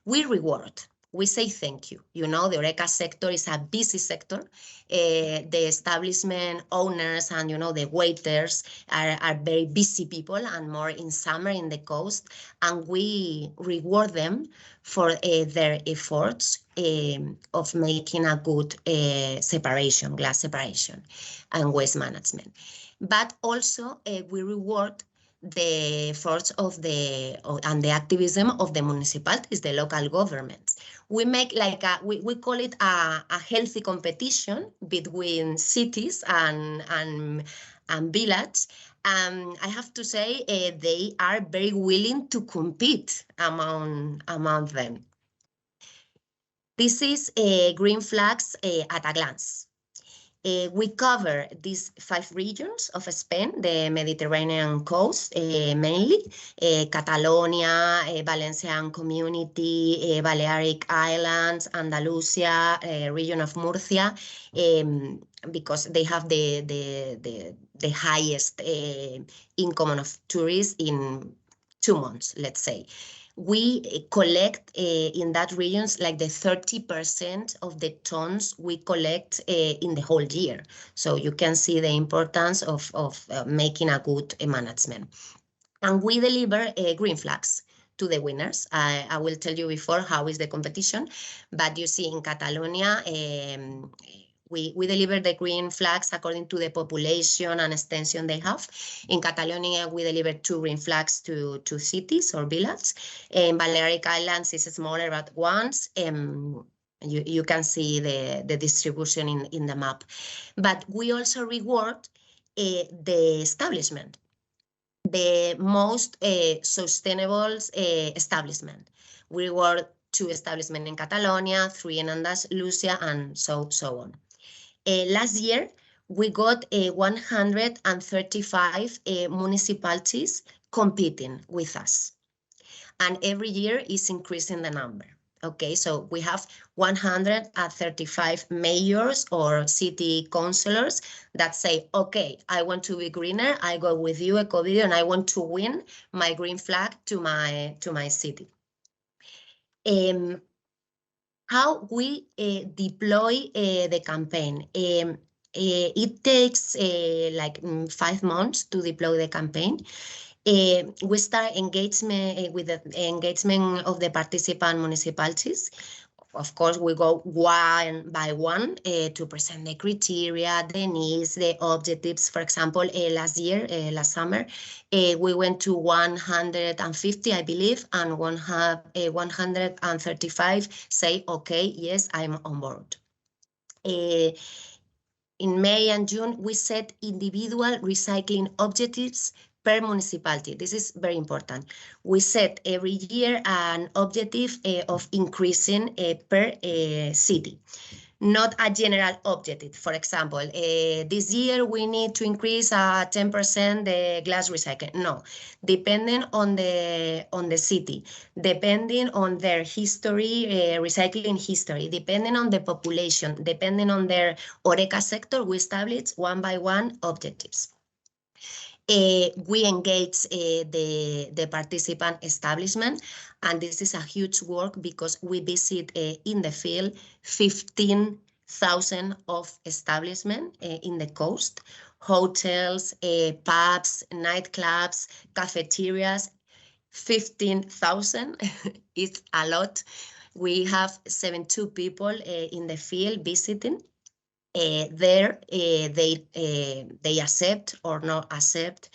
S4: we reward. We say thank you. You know, the HoReCa sector is a busy sector. The establishment owners and, you know, the waiters are very busy people, and more in summer in the coast. And we reward them for their efforts of making a good separation, glass separation and waste management. But also we reward the efforts and the activism of the municipalities, the local governments. We make like we call it a healthy competition between cities and villages. I have to say they are very willing to compete among them. This is Green Flags at a glance. We cover these 5 regions of Spain, the Mediterranean coast, mainly, Catalonia, Valencian community, Balearic Islands, Andalusia, region of Murcia, because they have the highest income of tourists in 2 months, let's say. We collect in that regions like the 30% of the tons we collect in the whole year. So you can see the importance of making a good management. And we deliver green flags to the winners. I will tell you before how is the competition, but you see in Catalonia, we deliver the green flags according to the population and extension they have. In Catalonia, we deliver 2 green flags to cities or villages. In Balearic Islands, it's smaller, but once. You can see the distribution in the map. But we also reward the establishment, the most sustainable establishment. We reward 2 establishments in Catalonia, 3 in Andalusia, and so on. Last year, we got 135 municipalities competing with us. And every year is increasing the number. Okay, so we have 135 mayors or city councillors that say, okay, I want to be greener, I go with you, Ecovidrio, and I want to win my green flag to my city. How we deploy the campaign. It takes like 5 months to deploy the campaign. We start engagement with the engagement of the participant municipalities. Of course, we go one by one to present the criteria, the needs, the objectives. For example, last summer, we went to 150, I believe, and 135 say, okay, yes, I'm on board. In May and June, we set individual recycling objectives per municipality. This is very important. We set every year an objective of increasing per city, not a general objective. For example, this year we need to increase 10% the glass recycling. No, depending on the city, depending on their history, recycling history, depending on the population, depending on their HoReCa sector, we establish one by one objectives. We engage the participant establishment, and this is a huge work because we visit in the field 15,000 of establishments in the coast, hotels, pubs, nightclubs, cafeterias. 15,000 is a lot. We have 72 people in the field visiting. There they accept or not accept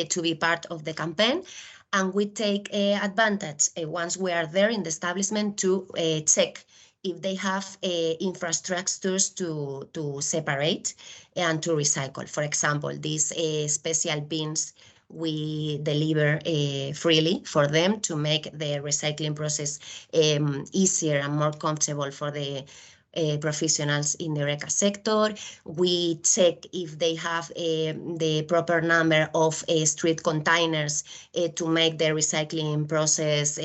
S4: to be part of the campaign, and we take advantage once we are there in the establishment to check if they have infrastructures to separate and to recycle. For example, these special bins we deliver freely for them to make the recycling process easier and more comfortable for the professionals in the HoReCa sector. We check if they have the proper number of street containers to make the recycling process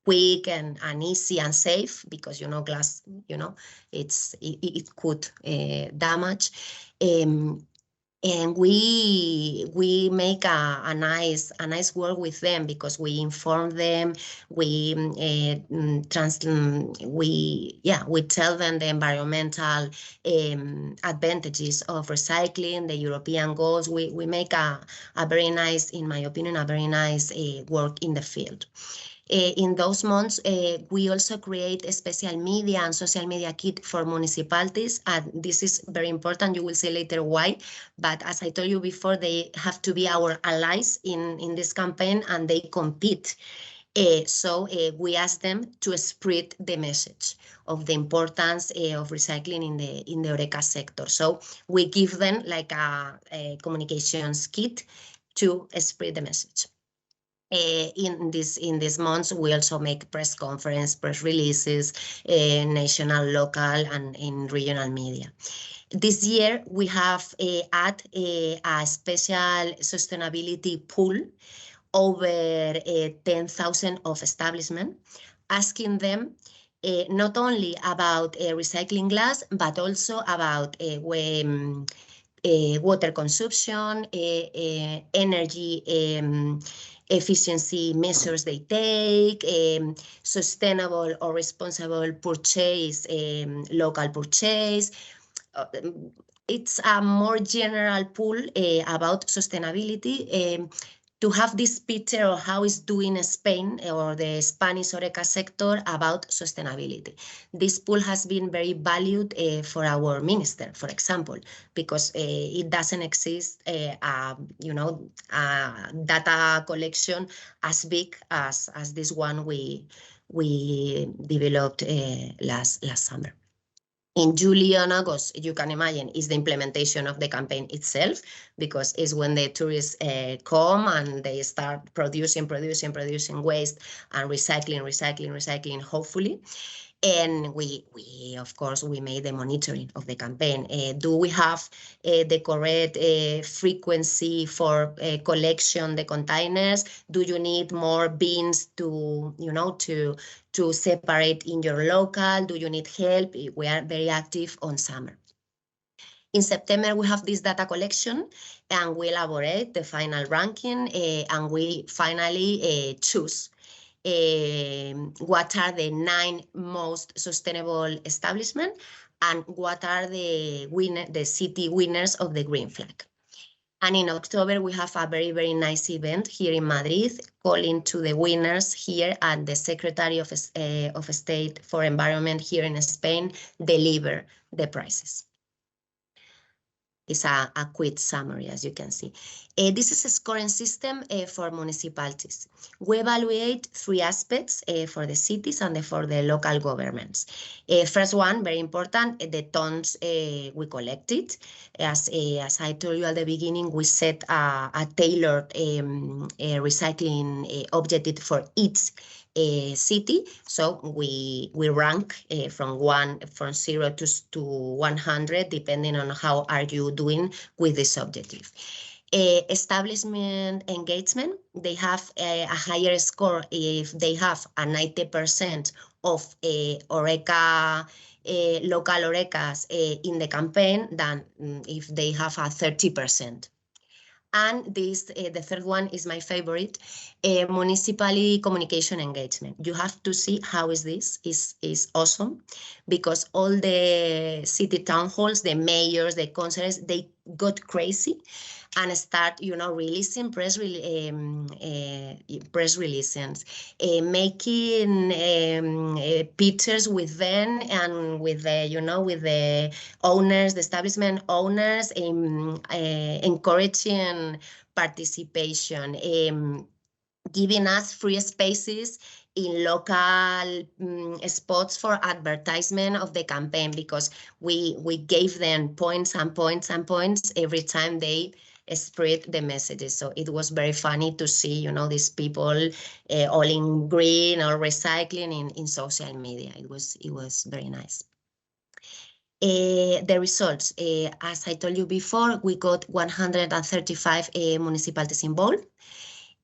S4: quick and easy and safe, because glass, it could damage. And we make a nice work with them because we inform them, we tell them the environmental advantages of recycling, the European goals. We make a very nice, in my opinion, a very nice work in the field. In those months, we also create a special media and social media kit for municipalities. And this is very important. You will see later why. But as I told you before, they have to be our allies in this campaign, and they compete. So we ask them to spread the message of the importance of recycling in the HoReCa sector. So we give them like a communications kit to spread the message. In these months, we also make press conference, press releases, national, local, and in regional media. This year, we have added a special sustainability pool over 10,000 of establishments, asking them not only about recycling glass, but also about water consumption, energy efficiency measures they take, sustainable or responsible purchase, local purchase. It's a more general pool about sustainability to have this picture of how it's doing Spain or the Spanish HoReCa sector about sustainability. This pool has been very valued for our minister, for example, because it doesn't exist, you know, data collection as big as this one we developed last summer. In July and August, you can imagine, is the implementation of the campaign itself, because it's when the tourists come and they start producing waste and recycling, hopefully. And we of course, we made the monitoring of the campaign. Do we have the correct frequency for collection the containers? Do you need more bins to, you know, to separate in your local? Do you need help? We are very active on summer. In September, we have this data collection and we elaborate the final ranking and we finally choose what are the 9 most sustainable establishments and what are the city winners of the green flag. And in October, we have a very, very nice event here in Madrid, calling to the winners here, and the Secretary of State for Environment here in Spain deliver the prizes. It's a quick summary, as you can see. This is a scoring system for municipalities. We evaluate 3 aspects for the cities and for the local governments. First one, very important, the tons we collected. As I told you at the beginning, we set a tailored recycling objective for each city. So we rank from 0 to 100, depending on how are you doing with this objective. Establishment engagement, they have a higher score if they have a 90% of HoReCa, local HoReCas in the campaign than if they have a 30%. And this, the third one is my favorite, municipal communication engagement. You have to see how is this, is awesome, because all the city town halls, the mayors, the councillors, they got crazy and start, you know, releasing press releases, making pictures with them and with the, you know, with the owners, the establishment owners, encouraging participation, giving us free spaces in local spots for advertisement of the campaign, because we gave them points and points and points every time they spread the messages. So it was very funny to see, you know, these people all in green or recycling in social media. It was very nice. The results, as I told you before, we got 135 municipalities involved.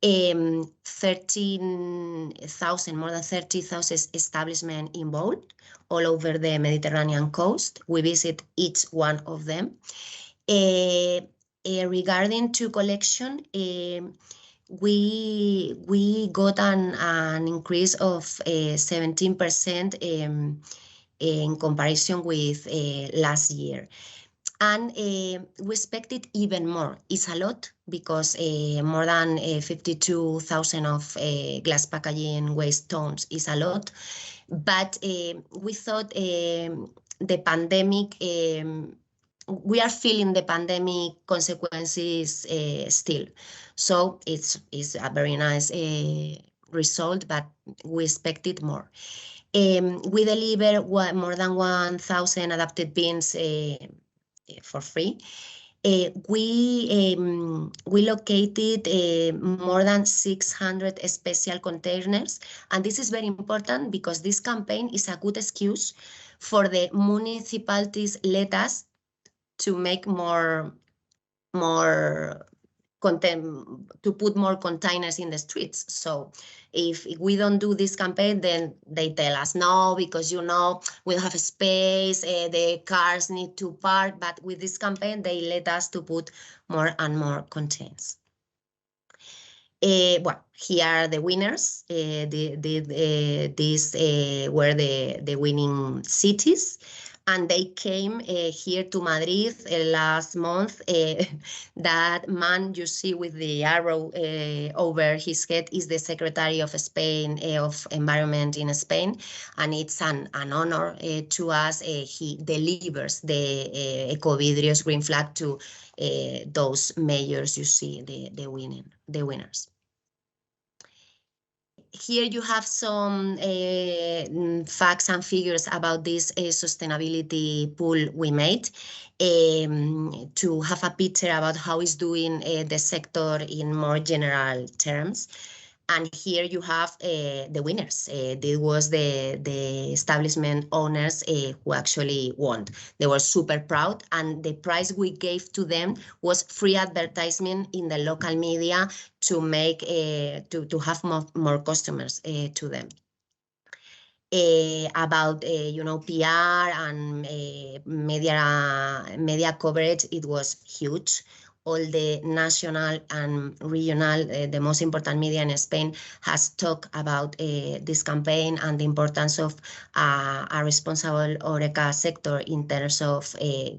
S4: 13,000, more than 30,000 establishments involved all over the Mediterranean coast. We visit each one of them. Regarding to collection, we got an increase of 17% in comparison with last year. And we expected even more. It's a lot, because more than 52,000 of glass packaging waste tons is a lot. But we thought the pandemic, we are feeling the pandemic consequences still. So it's a very nice result, but we expected more. We deliver more than 1,000 adapted bins for free. We located more than 600 special containers, and this is very important because this campaign is a good excuse for the municipalities let us to make more content, to put more containers in the streets. So if we don't do this campaign, then they tell us no, because, you know, we have a space, the cars need to park. But with this campaign, they let us to put more and more containers. Well, here are the winners. These were the winning cities. And they came here to Madrid last month. That man you see with the arrow over his head is the Secretary of Spain of Environment in Spain, and it's an honor to us. He delivers the Ecovidrio's green flag to those mayors you see, the winners. Here you have some facts and figures about this sustainability pool we made to have a picture about how it's doing the sector in more general terms. And here you have the winners. This was the establishment owners who actually won. They were super proud, and the prize we gave to them was free advertisement in the local media to make to have more customers to them. About you know, PR and media coverage, it was huge. All the national and regional, the most important media in Spain has talked about this campaign and the importance of a responsible HoReCa sector in terms of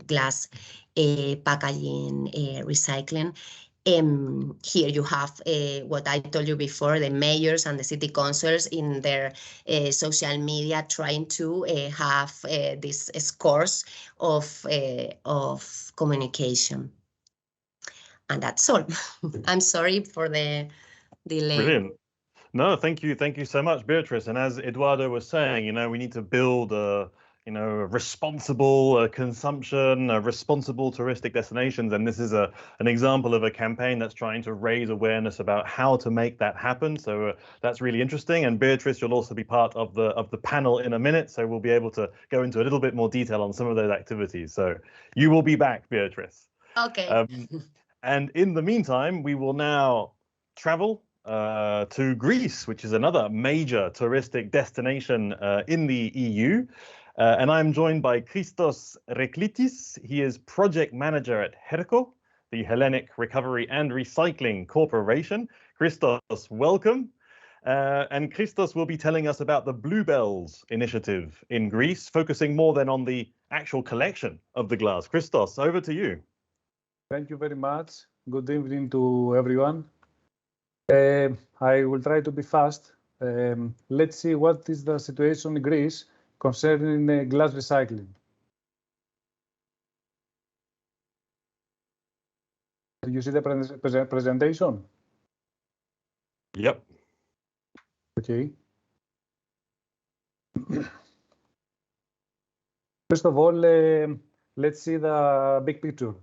S4: glass packaging recycling. Here you have what I told you before, the mayors and the city councils in their social media trying to have these scores of communication. And that's all. I'm sorry for the delay.
S1: Brilliant. No, thank you so much, Beatriz. And as Eduardo was saying, you know, we need to build a responsible consumption, responsible touristic destinations, and this is an example of a campaign that's trying to raise awareness about how to make that happen. So that's really interesting. And Beatriz, you'll also be part of the panel in a minute, so we'll be able to go into a little bit more detail on some of those activities. So you will be back, Beatriz.
S4: Okay.
S1: And in the meantime, we will now travel to Greece, which is another major touristic destination in the EU. And I'm joined by Christos Reklitis. He is project manager at HERCO, the Hellenic Recovery and Recycling Corporation. Christos, welcome. And Christos will be telling us about the Bluebells initiative in Greece, focusing more than on the actual collection of the glass. Christos, over to you.
S5: Thank you very much. Good evening to everyone. I will try to be fast. Let's see what is the situation in Greece concerning glass recycling. Do you see the presentation?
S1: Yep.
S5: Okay. First of all, let's see the big picture.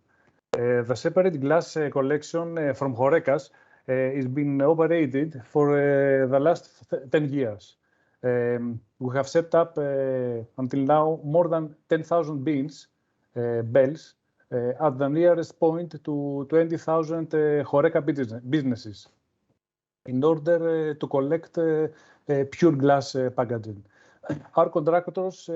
S5: The separate glass collection from HoReCas is been operated for the last 10 years. We have set up until now more than 10,000 bins, bells, at the nearest point to 20,000 HoReCa businesses in order to collect pure glass packaging. Our contractors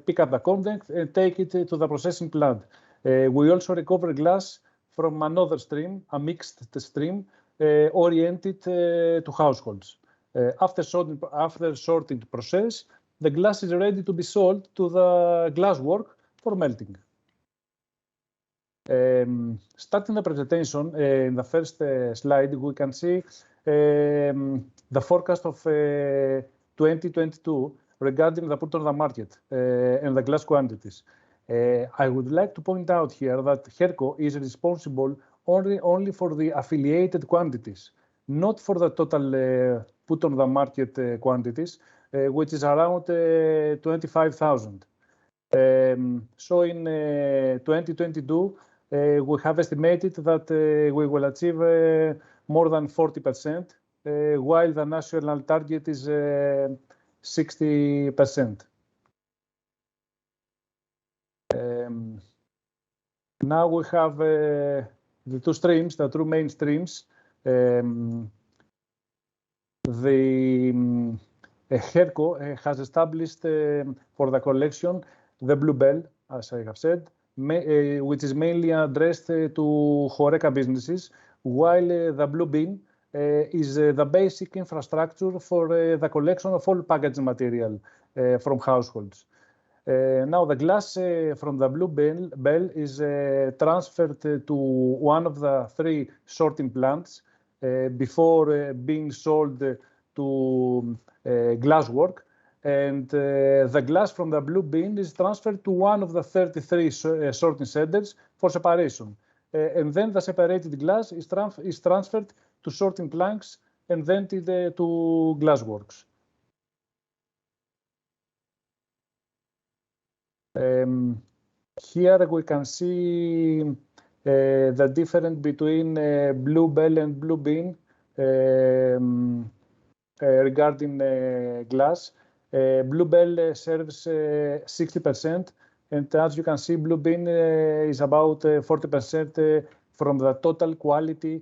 S5: pick up the content and take it to the processing plant. We also recover glass from another stream, a mixed stream, oriented to households. After sorting process, the glass is ready to be sold to the glasswork for melting. Starting the presentation, in the first slide, we can see the forecast of 2022 regarding the put on the market and the glass quantities. I would like to point out here that HERCO is responsible only for the affiliated quantities, not for the total put on the market quantities, which is around 25,000. So in 2022, we have estimated that we will achieve more than 40%, while the national target is 60%. Now we have the two streams, the two main streams. The HERCO has established for the collection the Bluebell, as I have said, which is mainly addressed to HoReCa businesses, while the Blue Bin is the basic infrastructure for the collection of all packaging material from households. Now the glass from the blue bell is transferred to one of the 3 sorting plants before being sold to glasswork. And the glass from the blue bin is transferred to one of the 33 sorting centers for separation. And then the separated glass is transferred to sorting planks and then to glassworks. Here we can see the difference between blue bell and blue bin regarding glass. Blue bell serves 60%, and as you can see, blue bin is about 40% from the total quality,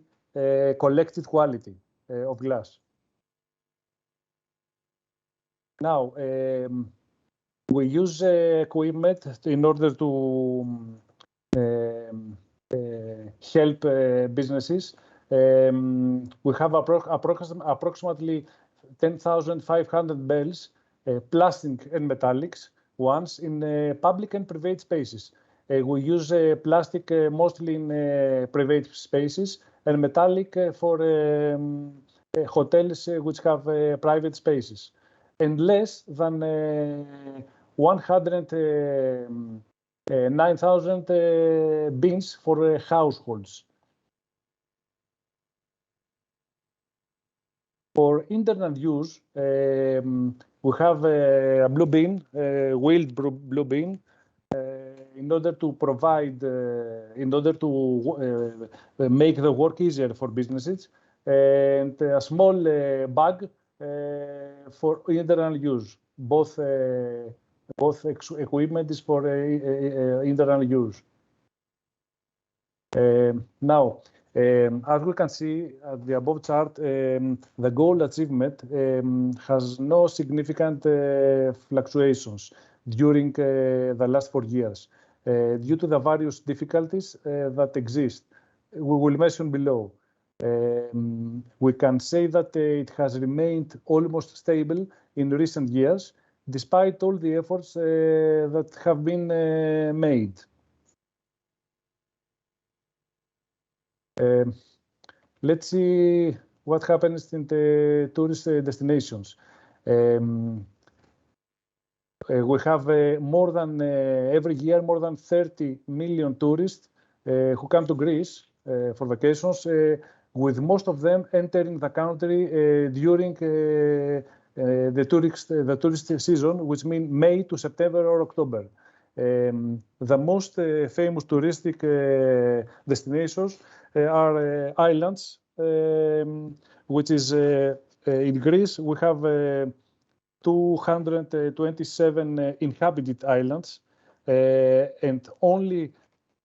S5: collected quality of glass. Now, we use equipment in order to help businesses. We have approximately 10,500 bells, plastic and metallics, ones in public and private spaces. We use plastic mostly in private spaces and metallic for hotels which have private spaces. And less than 109,000 bins for households. For internal use, we have a blue bin, wheeled blue bin, in order to provide, in order to make the work easier for businesses, and a small bag for internal use. Both equipment is for internal use. Now, as we can see at the above chart, the goal achievement has no significant fluctuations during the last 4 years due to the various difficulties that exist. We will mention below. We can say that it has remained almost stable in recent years, despite all the efforts that have been made. Let's see what happens in the tourist destinations. We have more than every year, more than 30 million tourists who come to Greece for vacations, with most of them entering the country during the tourist season, which means May to September or October. The most famous touristic destinations are islands, which is in Greece. We have 227 inhabited islands, and only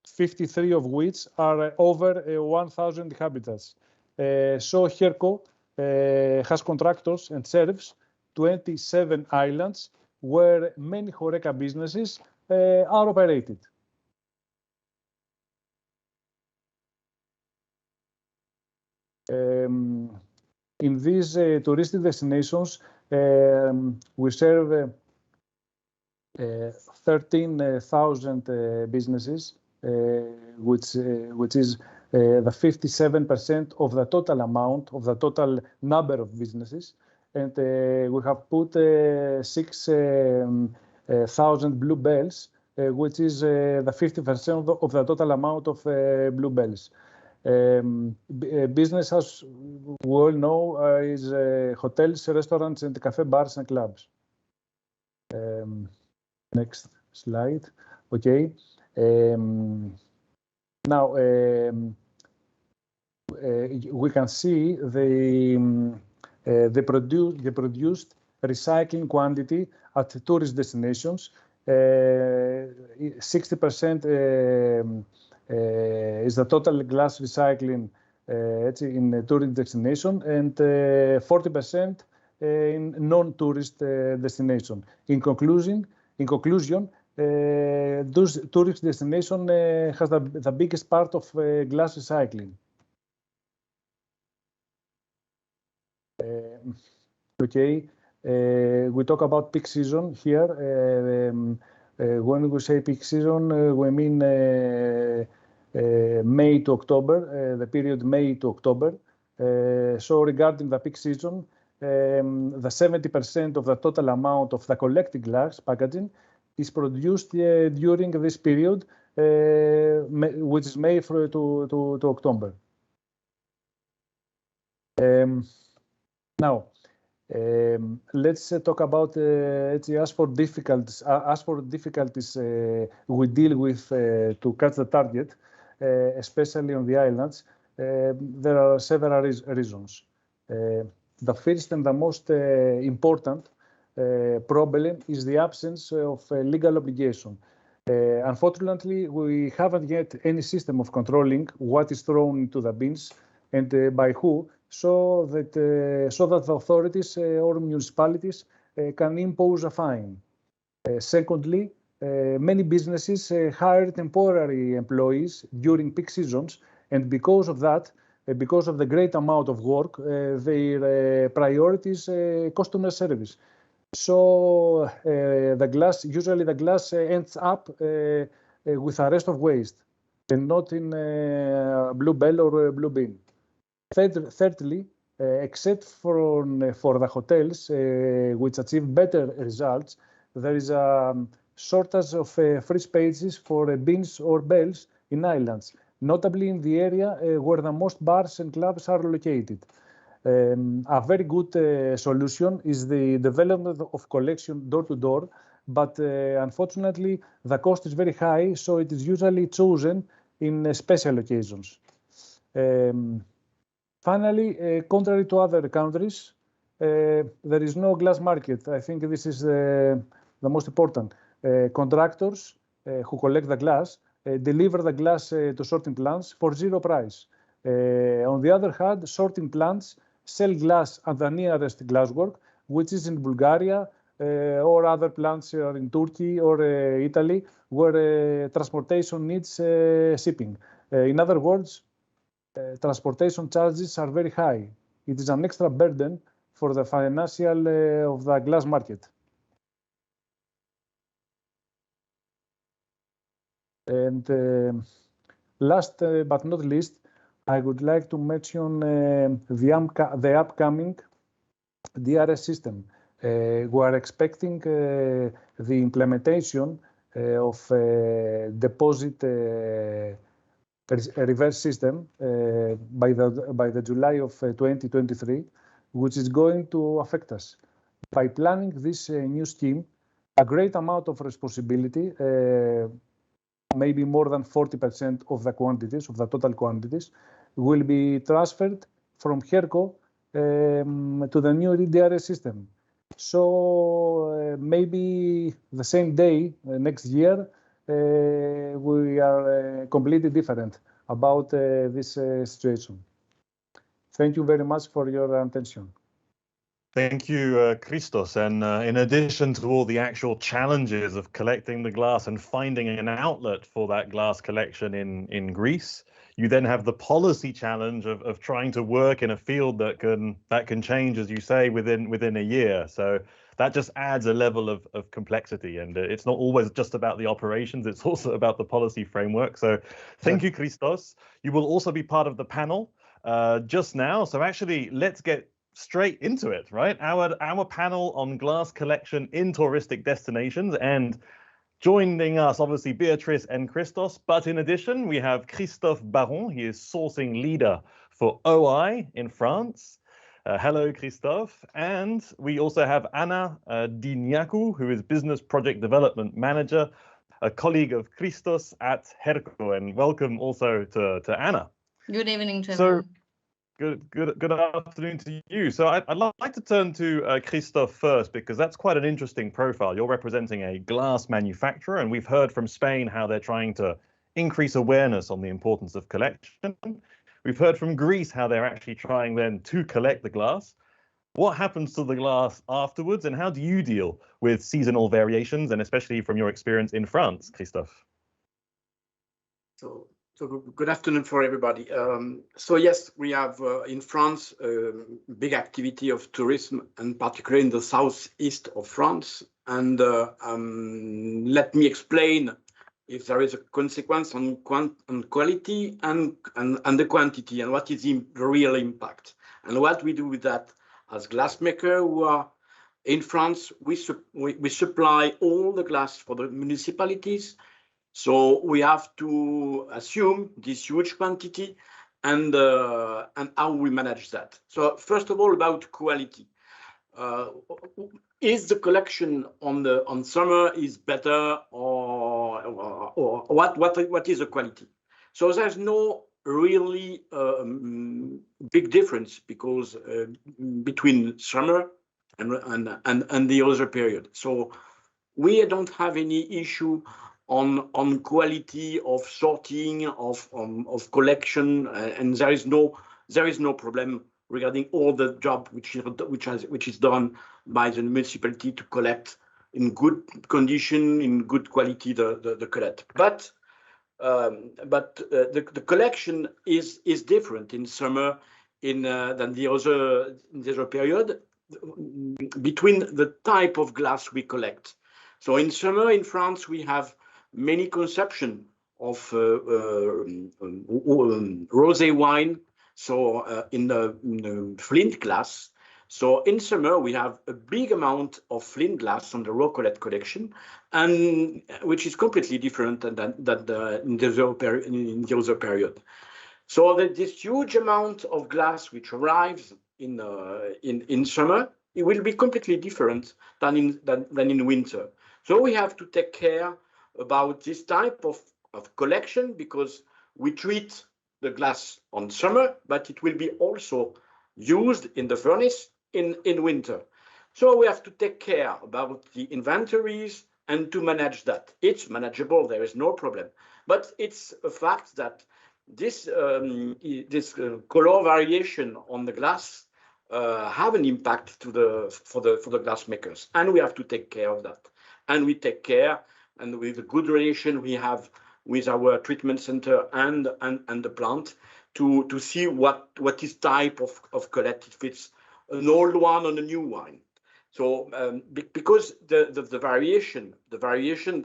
S5: 53 of which are over 1,000 inhabitants. So HERCO has contractors and serves 27 islands where many HoReCa businesses are operated. In these touristic destinations, we serve 13,000 businesses, which is the 57% of the total amount, of the total number of businesses. And we have put 6,000 blue bells, which is the 50% of the total amount of blue bells. Business, as we all know, is hotels, restaurants, and cafe, bars, and clubs. Next slide. Okay. Now we can see the produced recycling quantity at tourist destinations. 60% is the total glass recycling in a tourist destination, and 40% in non-tourist destination. In conclusion, those tourist destination has the biggest part of glass recycling. Okay, we talk about peak season here. When we say peak season, we mean May to October, the period May to October. So regarding the peak season, the 70% of the total amount of the collected glass packaging is produced during this period, which is May to October. Now, let's talk about as for difficulties. We deal with to catch the target, especially on the islands. There are several reasons. The first and the most important problem is the absence of legal obligation. Unfortunately, we haven't yet any system of controlling what is thrown into the bins and by who, so that the authorities or municipalities can impose a fine. Secondly, many businesses hire temporary employees during peak seasons, and because of that, because of the great amount of work, their priority is customer service. So usually the glass ends up with a rest of waste and not in blue bell or blue bin. Thirdly, except for the hotels which achieve better results, there is a shortage of free spaces for bins or bells in islands, notably in the area where the most bars and clubs are located. A very good solution is the development of collection door to door, but unfortunately the cost is very high, so it is usually chosen in special occasions. Finally, contrary to other countries, there is no glass market. I think this is the most important. Contractors who collect the glass deliver the glass to sorting plants for zero price. On the other hand, sorting plants sell glass at the nearest glasswork, which is in Bulgaria or other plants in Turkey or Italy, where transportation needs shipping. In other words, transportation charges are very high. It is an extra burden for the financial of the glass market. And last but not least, I would like to mention the upcoming DRS system. We are expecting the implementation of deposit reverse system by the July of 2023, which is going to affect us. By planning this new scheme, a great amount of responsibility, maybe more than 40% of the quantities, of the total quantities, will be transferred from HERCO to the new DRS system. So maybe the same day next year, we are completely different about this situation. Thank you very much for your attention.
S1: Thank you, Christos. And in addition to all the actual challenges of collecting the glass and finding an outlet for that glass collection in Greece, you then have the policy challenge of trying to work in a field that can change, as you say, within a year. So that just adds a level of complexity, and it's not always just about the operations, it's also about the policy framework. So thank you, Christos. You will also be part of the panel just now. So actually, let's get straight into it, right? Our panel on glass collection in touristic destinations, and joining us, obviously, Beatriz and Christos. But in addition, we have Christophe Baron. He is sourcing leader for OI in France. Hello, Christophe. And we also have Anna Diniakou, who is Business Project Development Manager, a colleague of Christos at HERCO. And welcome also to Anna.
S6: Good evening to everyone.
S1: Good afternoon to you. So I'd like to turn to Christophe first, because that's quite an interesting profile. You're representing a glass manufacturer, and we've heard from Spain how they're trying to increase awareness on the importance of collection. We've heard from Greece how they're actually trying then to collect the glass. What happens to the glass afterwards, and how do you deal with seasonal variations, and especially from your experience in France, Christophe?
S3: So
S6: So good afternoon for everybody. So yes, we have in France big activity of tourism, and particularly in the southeast of France. And let me explain if there is a consequence on quality and the quantity, and what is the real impact, and what we do with that as glassmaker who are in France. We supply all the glass for the municipalities. So we have to assume this huge quantity and how we manage that. So first of all, about quality. Is the collection on summer is better, or what is the quality? So there's no really big difference because between summer and the other period. So we don't have any issue on quality of sorting of collection, and there is no problem regarding all the job which is done by the municipality to collect in good condition, in good quality the collect. But the collection is different in summer than the other period between the type of glass we collect. So in summer in France we have many consumption of rosé wine, so in the flint glass. So in summer we have a big amount of flint glass on the raw collet collection, and which is completely different than in the other period. So that this huge amount of glass which arrives in summer, it will be completely different than in winter. So we have to take care about this type of collection, because we treat the glass on summer, but it will be also used in the furnace in winter. So we have to take care about the inventories and to manage that. It's manageable, there is no problem. But it's a fact that this color variation on the glass have an impact for the glass makers, and we have to take care of that. And we take care, and with a good relation we have with our treatment center and the plant to see what is type of collet, if it's an old one or a new one. So because the variation,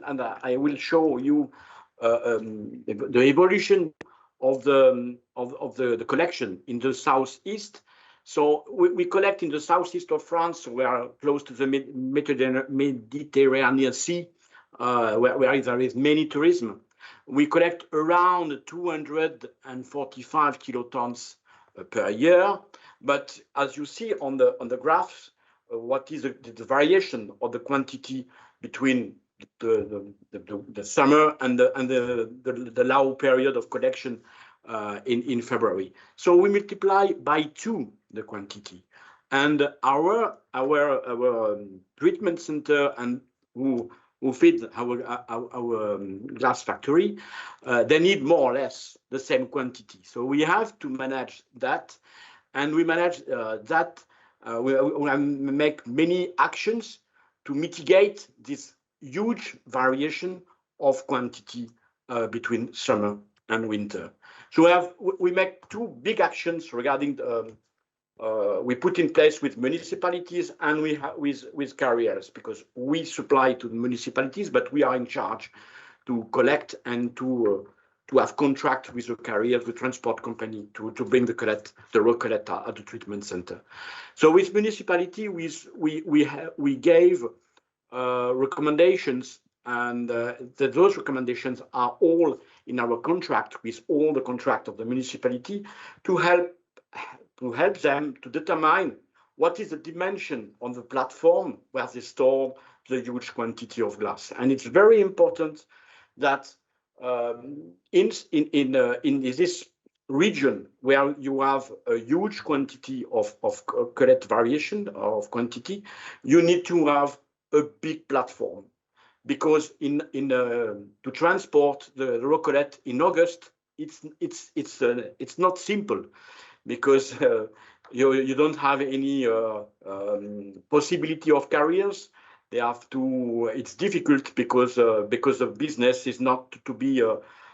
S6: and I will show you the evolution of the collection in the southeast. So we collect in the southeast of France. We are close to the Mediterranean Sea, where there is many tourism. We collect around 245 kilotons per year. But as you see on the graphs, what is the variation of the quantity between the summer and the low period of collection in February. So we multiply by 2 the quantity, and our treatment center and who feed our glass factory, they need more or less the same quantity. So we have to manage that, and we manage that. We make many actions to mitigate this huge variation of quantity between summer and winter. So we make 2 big actions regarding we put in place with municipalities and with carriers, because we supply to the municipalities, but we are in charge to collect and to have contract with the carrier, the transport company, to bring the raw collet at the treatment center. So with municipality, we gave recommendations, and those recommendations are all in our contract with all the contract of the municipality to help them to determine what is the dimension on the platform where they store the huge quantity of glass. And it's very important that in this region where you have a huge quantity of collet variation of quantity, you need to have a big platform, because to transport the raw collet in August, it's not simple, because you don't have any possibility of carriers. They have to. It's difficult because the business is not to be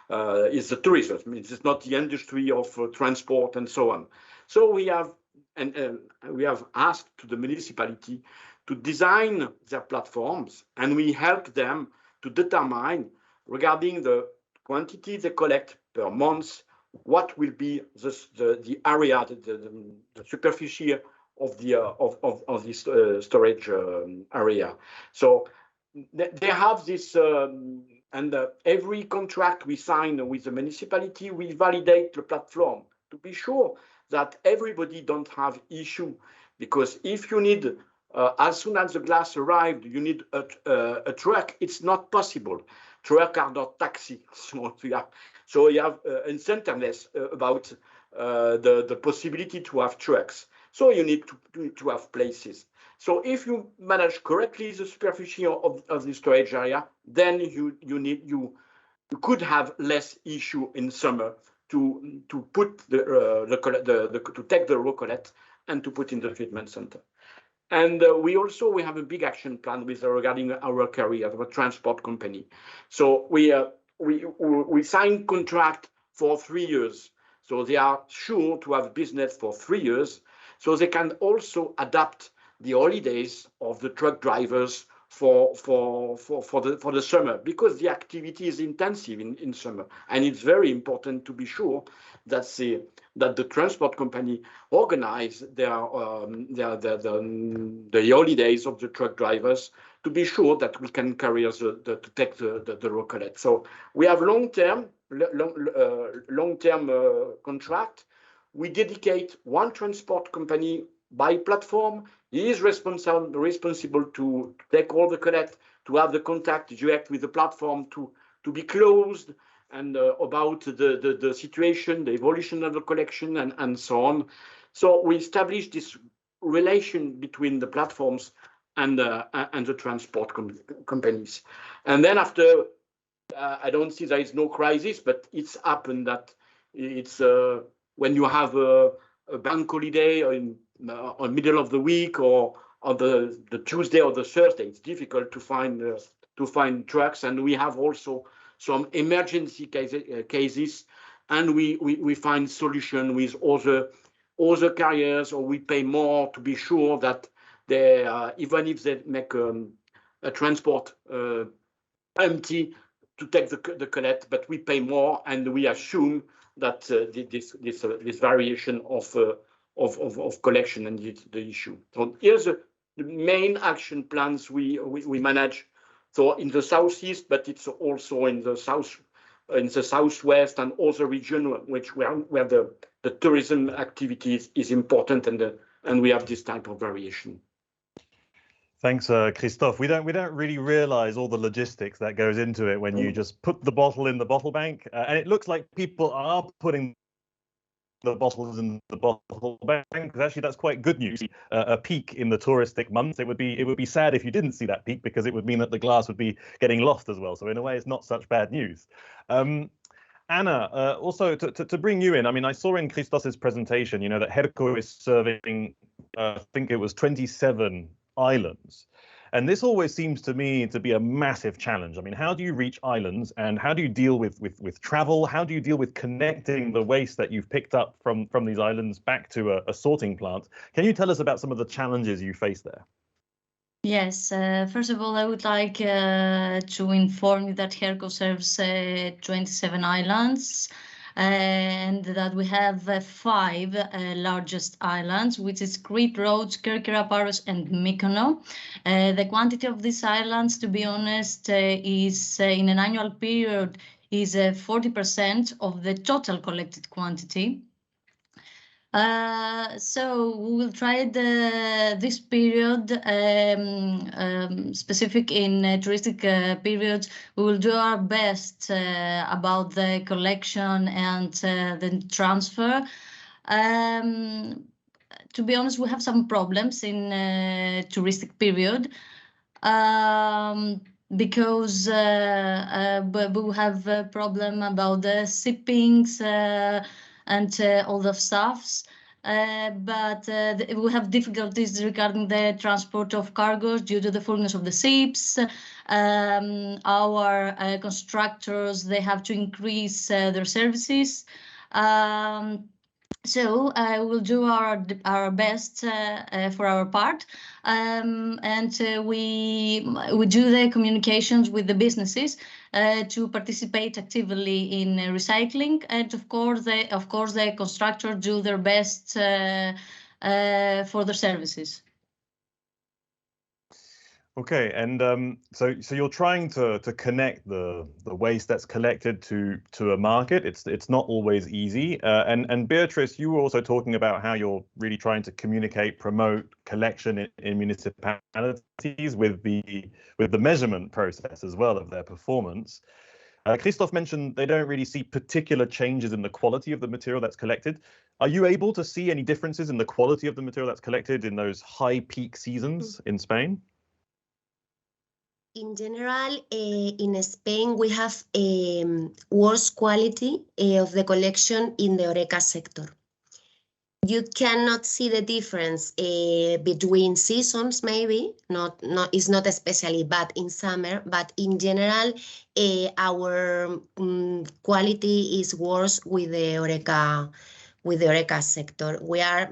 S6: is the tourism. It's not the industry of transport and so on. So we have asked to the municipality to design their platforms, and we help them to determine, regarding the quantity they collect per month, what will be the area, the superficie of this storage area. So they have this, and every contract we sign with the municipality, we validate the platform to be sure that everybody don't have issue. Because if you need, as soon as the glass arrived, you need a truck, it's not possible. Trucks are not taxi. So you have incentives about the possibility to have trucks. So you need to have places. So if you manage correctly the superficie of the storage area, then you could have less issue in summer to put to take the raw collect and to put in the treatment center. And we have a big action plan regarding our carrier, our transport company. So we sign contract for 3 years. So they are sure to have business for 3 years. So they can also adapt the holidays of the truck drivers for the summer, because the activity is intensive in summer, and it's very important to be sure that the transport company organize the holidays of the truck drivers to be sure that we can carry to take the raw collect. So we have long-term contract. We dedicate one transport company by platform. He is responsible to take all the collect, to have the contact direct with the platform, to be closed, and about the situation, the evolution of the collection, and so on. So we established this relation between the platforms and the transport companies. And then after, I don't see there is no crisis, but it's happened that it's when you have a bank holiday on middle of the week, or on the Tuesday or the Thursday, it's difficult to find trucks. And we have also some emergency cases, and we find solution with other carriers, or we pay more to be sure that they even if they make a transport empty, to take the collect, but we pay more, and we assume that this variation of collection and the issue. So here's the main action plans we manage. So in the southeast, but it's also in the southwest and other region, where the tourism activity is important, and we have this type of variation.
S1: Thanks, Christophe. We don't really realize all the logistics that goes into it when you just put the bottle in the bottle bank, and it looks like people are putting the bottles in the bottle bank, because actually that's quite good news. A peak in the touristic months. It would be sad if you didn't see that peak, because it would mean that the glass would be getting lost as well. So in a way, it's not such bad news. Anna, also to bring you in, I mean, I saw in Christophe's presentation, that Herco is serving, I think it was 27 islands. And this always seems to me to be a massive challenge. I mean, how do you reach islands, and how do you deal with travel? How do you deal with connecting the waste that you've picked up from these islands back to a sorting plant? Can you tell us about some of the challenges you face there?
S7: Yes, first of all, I would like to inform you that Herco serves 27 islands, and that we have 5 largest islands, which is Crete, Rhodes, Kerkyra, Paros, and Mykonos. The quantity of these islands, to be honest, is in an annual period is 40% of the total collected quantity. So we will try this period, specific in touristic periods. We will do our best about the collection and the transfer. To be honest, we have some problems in touristic period, because we have a problem about the shippings and all the stuffs. but we have difficulties regarding the transport of cargoes due to the fullness of the ships. Our constructors, they have to increase their services. So we'll do our best for our part, and we do the communications with the businesses to participate actively in recycling, and of course the constructors do their best for their services.
S1: Okay, and so you're trying to connect the waste that's collected to a market. It's not always easy. And Beatriz, you were also talking about how you're really trying to communicate, promote collection in municipalities with the measurement process as well of their performance. Christoph mentioned they don't really see particular changes in the quality of the material that's collected. Are you able to see any differences in the quality of the material that's collected in those high peak seasons in Spain?
S4: In general, in Spain, we have worse quality of the collection in the HoReCa sector. You cannot see the difference between seasons, maybe, it's not especially bad in summer, but in general, our quality is worse with the HoReCa sector. We are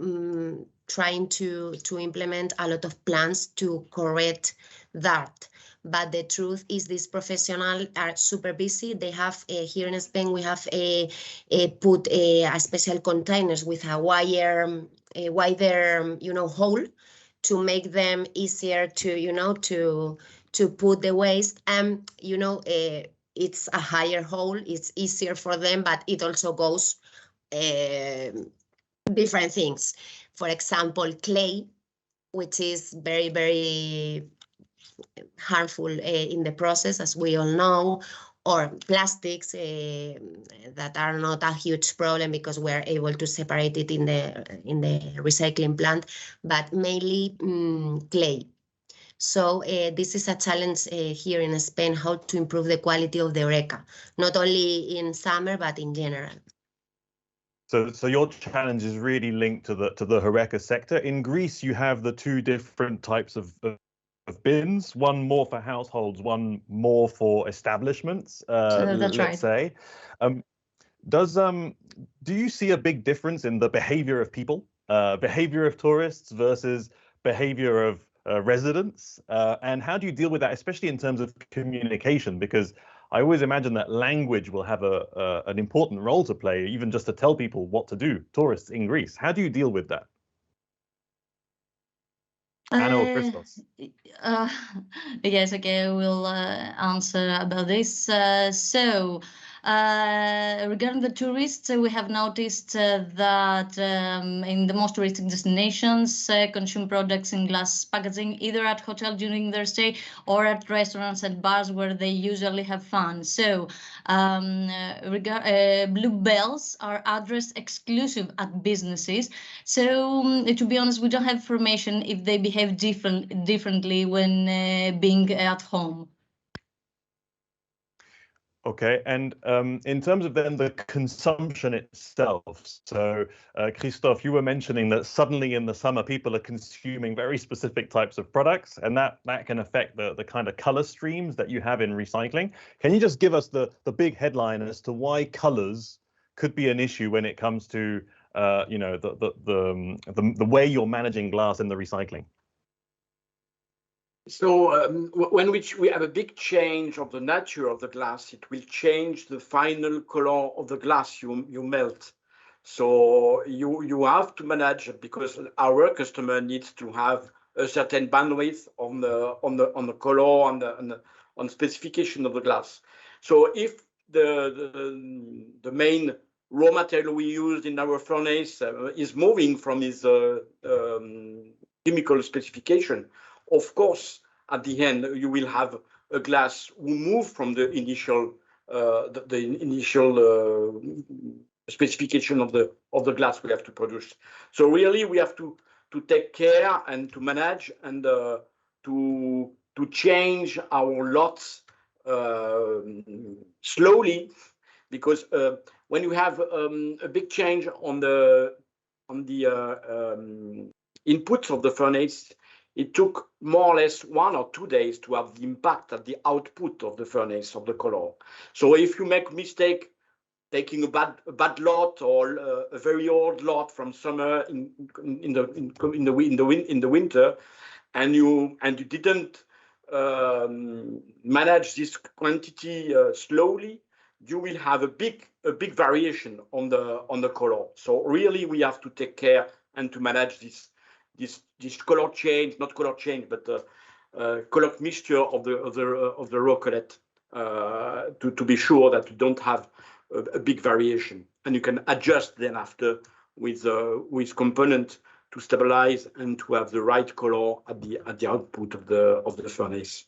S4: trying to implement a lot of plans to correct that. But the truth is these professionals are super busy. They have, here in Spain, we have put a special containers with a wider, hole to make them easier to put the waste. And, it's a higher hole, it's easier for them, but it also goes different things. For example, clay, which is very, very harmful in the process, as we all know, or plastics that are not a huge problem because we're able to separate it in the recycling plant, but mainly clay. So this is a challenge here in Spain, how to improve the quality of the HoReCa, not only in summer, but in general.
S1: So your challenge is really linked to the HoReCa sector. In Greece, you have the two different types of bins, one more for households, one more for establishments, let's say. Do you see a big difference in the behavior of people, behavior of tourists versus behavior of residents? And how do you deal with that, especially in terms of communication? Because I always imagine that language will have an important role to play, even just to tell people what to do, tourists in Greece. How do you deal with that?
S7: Yes, okay, I will answer about this. Regarding the tourists, we have noticed that in the most touristic destinations, consume products in glass packaging, either at hotel during their stay or at restaurants and bars where they usually have fun. So blue bells are addressed exclusive at businesses. So to be honest, we don't have information if they behave differently when being at home.
S1: Okay, and in terms of then the consumption itself, so Christoph, you were mentioning that suddenly in the summer people are consuming very specific types of products, and that can affect the kind of color streams that you have in recycling. Can you just give us the big headline as to why colors could be an issue when it comes to the way you're managing glass in the recycling?
S6: So when we have a big change of the nature of the glass, it will change the final color of the glass you melt. So you have to manage, because our customer needs to have a certain bandwidth on the color, on specification of the glass. So if the main raw material we use in our furnace is moving from its chemical specification, of course, at the end, you will have a glass who move from the initial specification of the glass we have to produce. So really, we have to take care and to manage and to change our lots slowly, because when you have a big change on the inputs of the furnace, it took more or less 1 or 2 days to have the impact at the output of the furnace of the color. So if you make a mistake taking a bad lot or a very old lot from summer in the winter, and you didn't manage this quantity slowly, you will have a big variation on the color. So really, we have to take care and to manage this color change, not color change, but color mixture of the raw cullet to be sure that you don't have a big variation, and you can adjust then after with component to stabilize and to have the right color at the output of the furnace.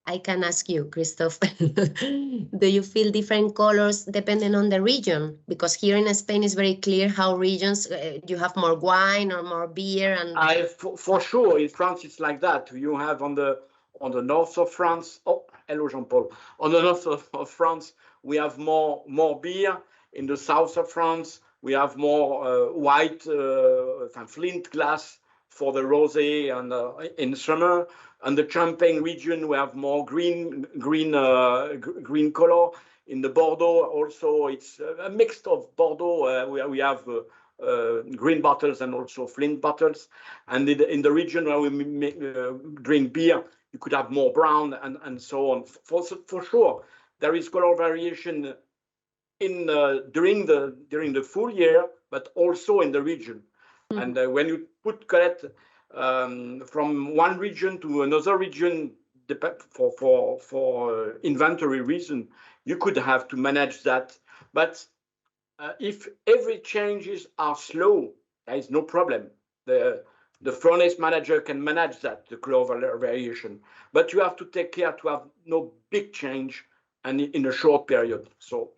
S4: I can ask you, Christophe, do you feel different colors depending on the region? Because here in Spain, it's very clear how regions, you have more wine or more beer. And
S6: for sure, in France, it's like that. You have on the north of France, oh, hello, Jean-Paul. On the north of France, we have more beer. In the south of France, we have more white flint glass for the rosé and in summer. And the Champagne region, we have more green color. In the Bordeaux, also, it's a mix of Bordeaux where we have green bottles and also flint bottles. And in the region where we drink beer, you could have more brown and so on. For sure, there is color variation during the full year, but also in the region. Mm-hmm. And when you put cullet from one region to another region for inventory reason, you could have to manage that. But if every changes are slow, there is no problem. The furnace manager can manage that, the color variation. But you have to take care to have no big change and in a short period. So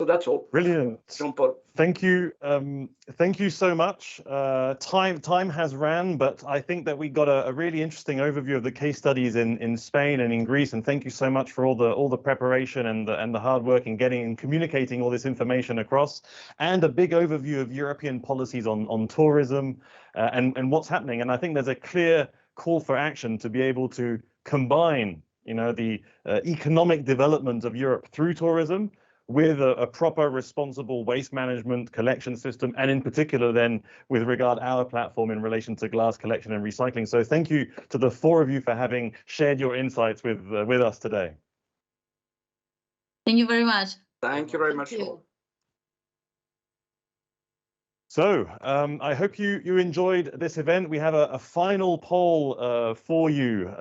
S6: that's all.
S1: Brilliant.
S6: Jean-Paul.
S1: Thank you. Thank you so much. Time has ran, but I think that we got a really interesting overview of the case studies in Spain and in Greece. And thank you so much for all the preparation and the hard work in getting and communicating all this information across, and a big overview of European policies on tourism and what's happening. And I think there's a clear call for action to be able to combine, the economic development of Europe through tourism with a proper responsible waste management collection system, and in particular then with regard our platform in relation to glass collection and recycling. So thank you to the four of you for having shared your insights with us today.
S7: Thank you very much.
S6: Thank you very much.
S1: So I hope you enjoyed this event. We have a final poll for you,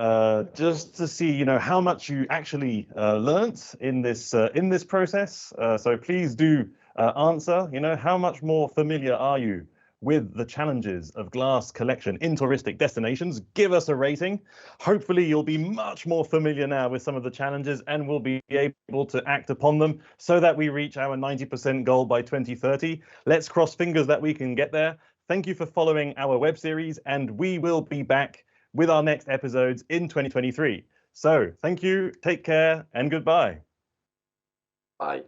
S1: just to see how much you actually learnt in this process. So please do answer. How much more familiar are you with the challenges of glass collection in touristic destinations? Give us a rating. Hopefully you'll be much more familiar now with some of the challenges and will be able to act upon them so that we reach our 90% goal by 2030. Let's cross fingers that we can get there. Thank you for following our web series, and we will be back with our next episodes in 2023. So thank you, take care, and goodbye.
S6: Bye.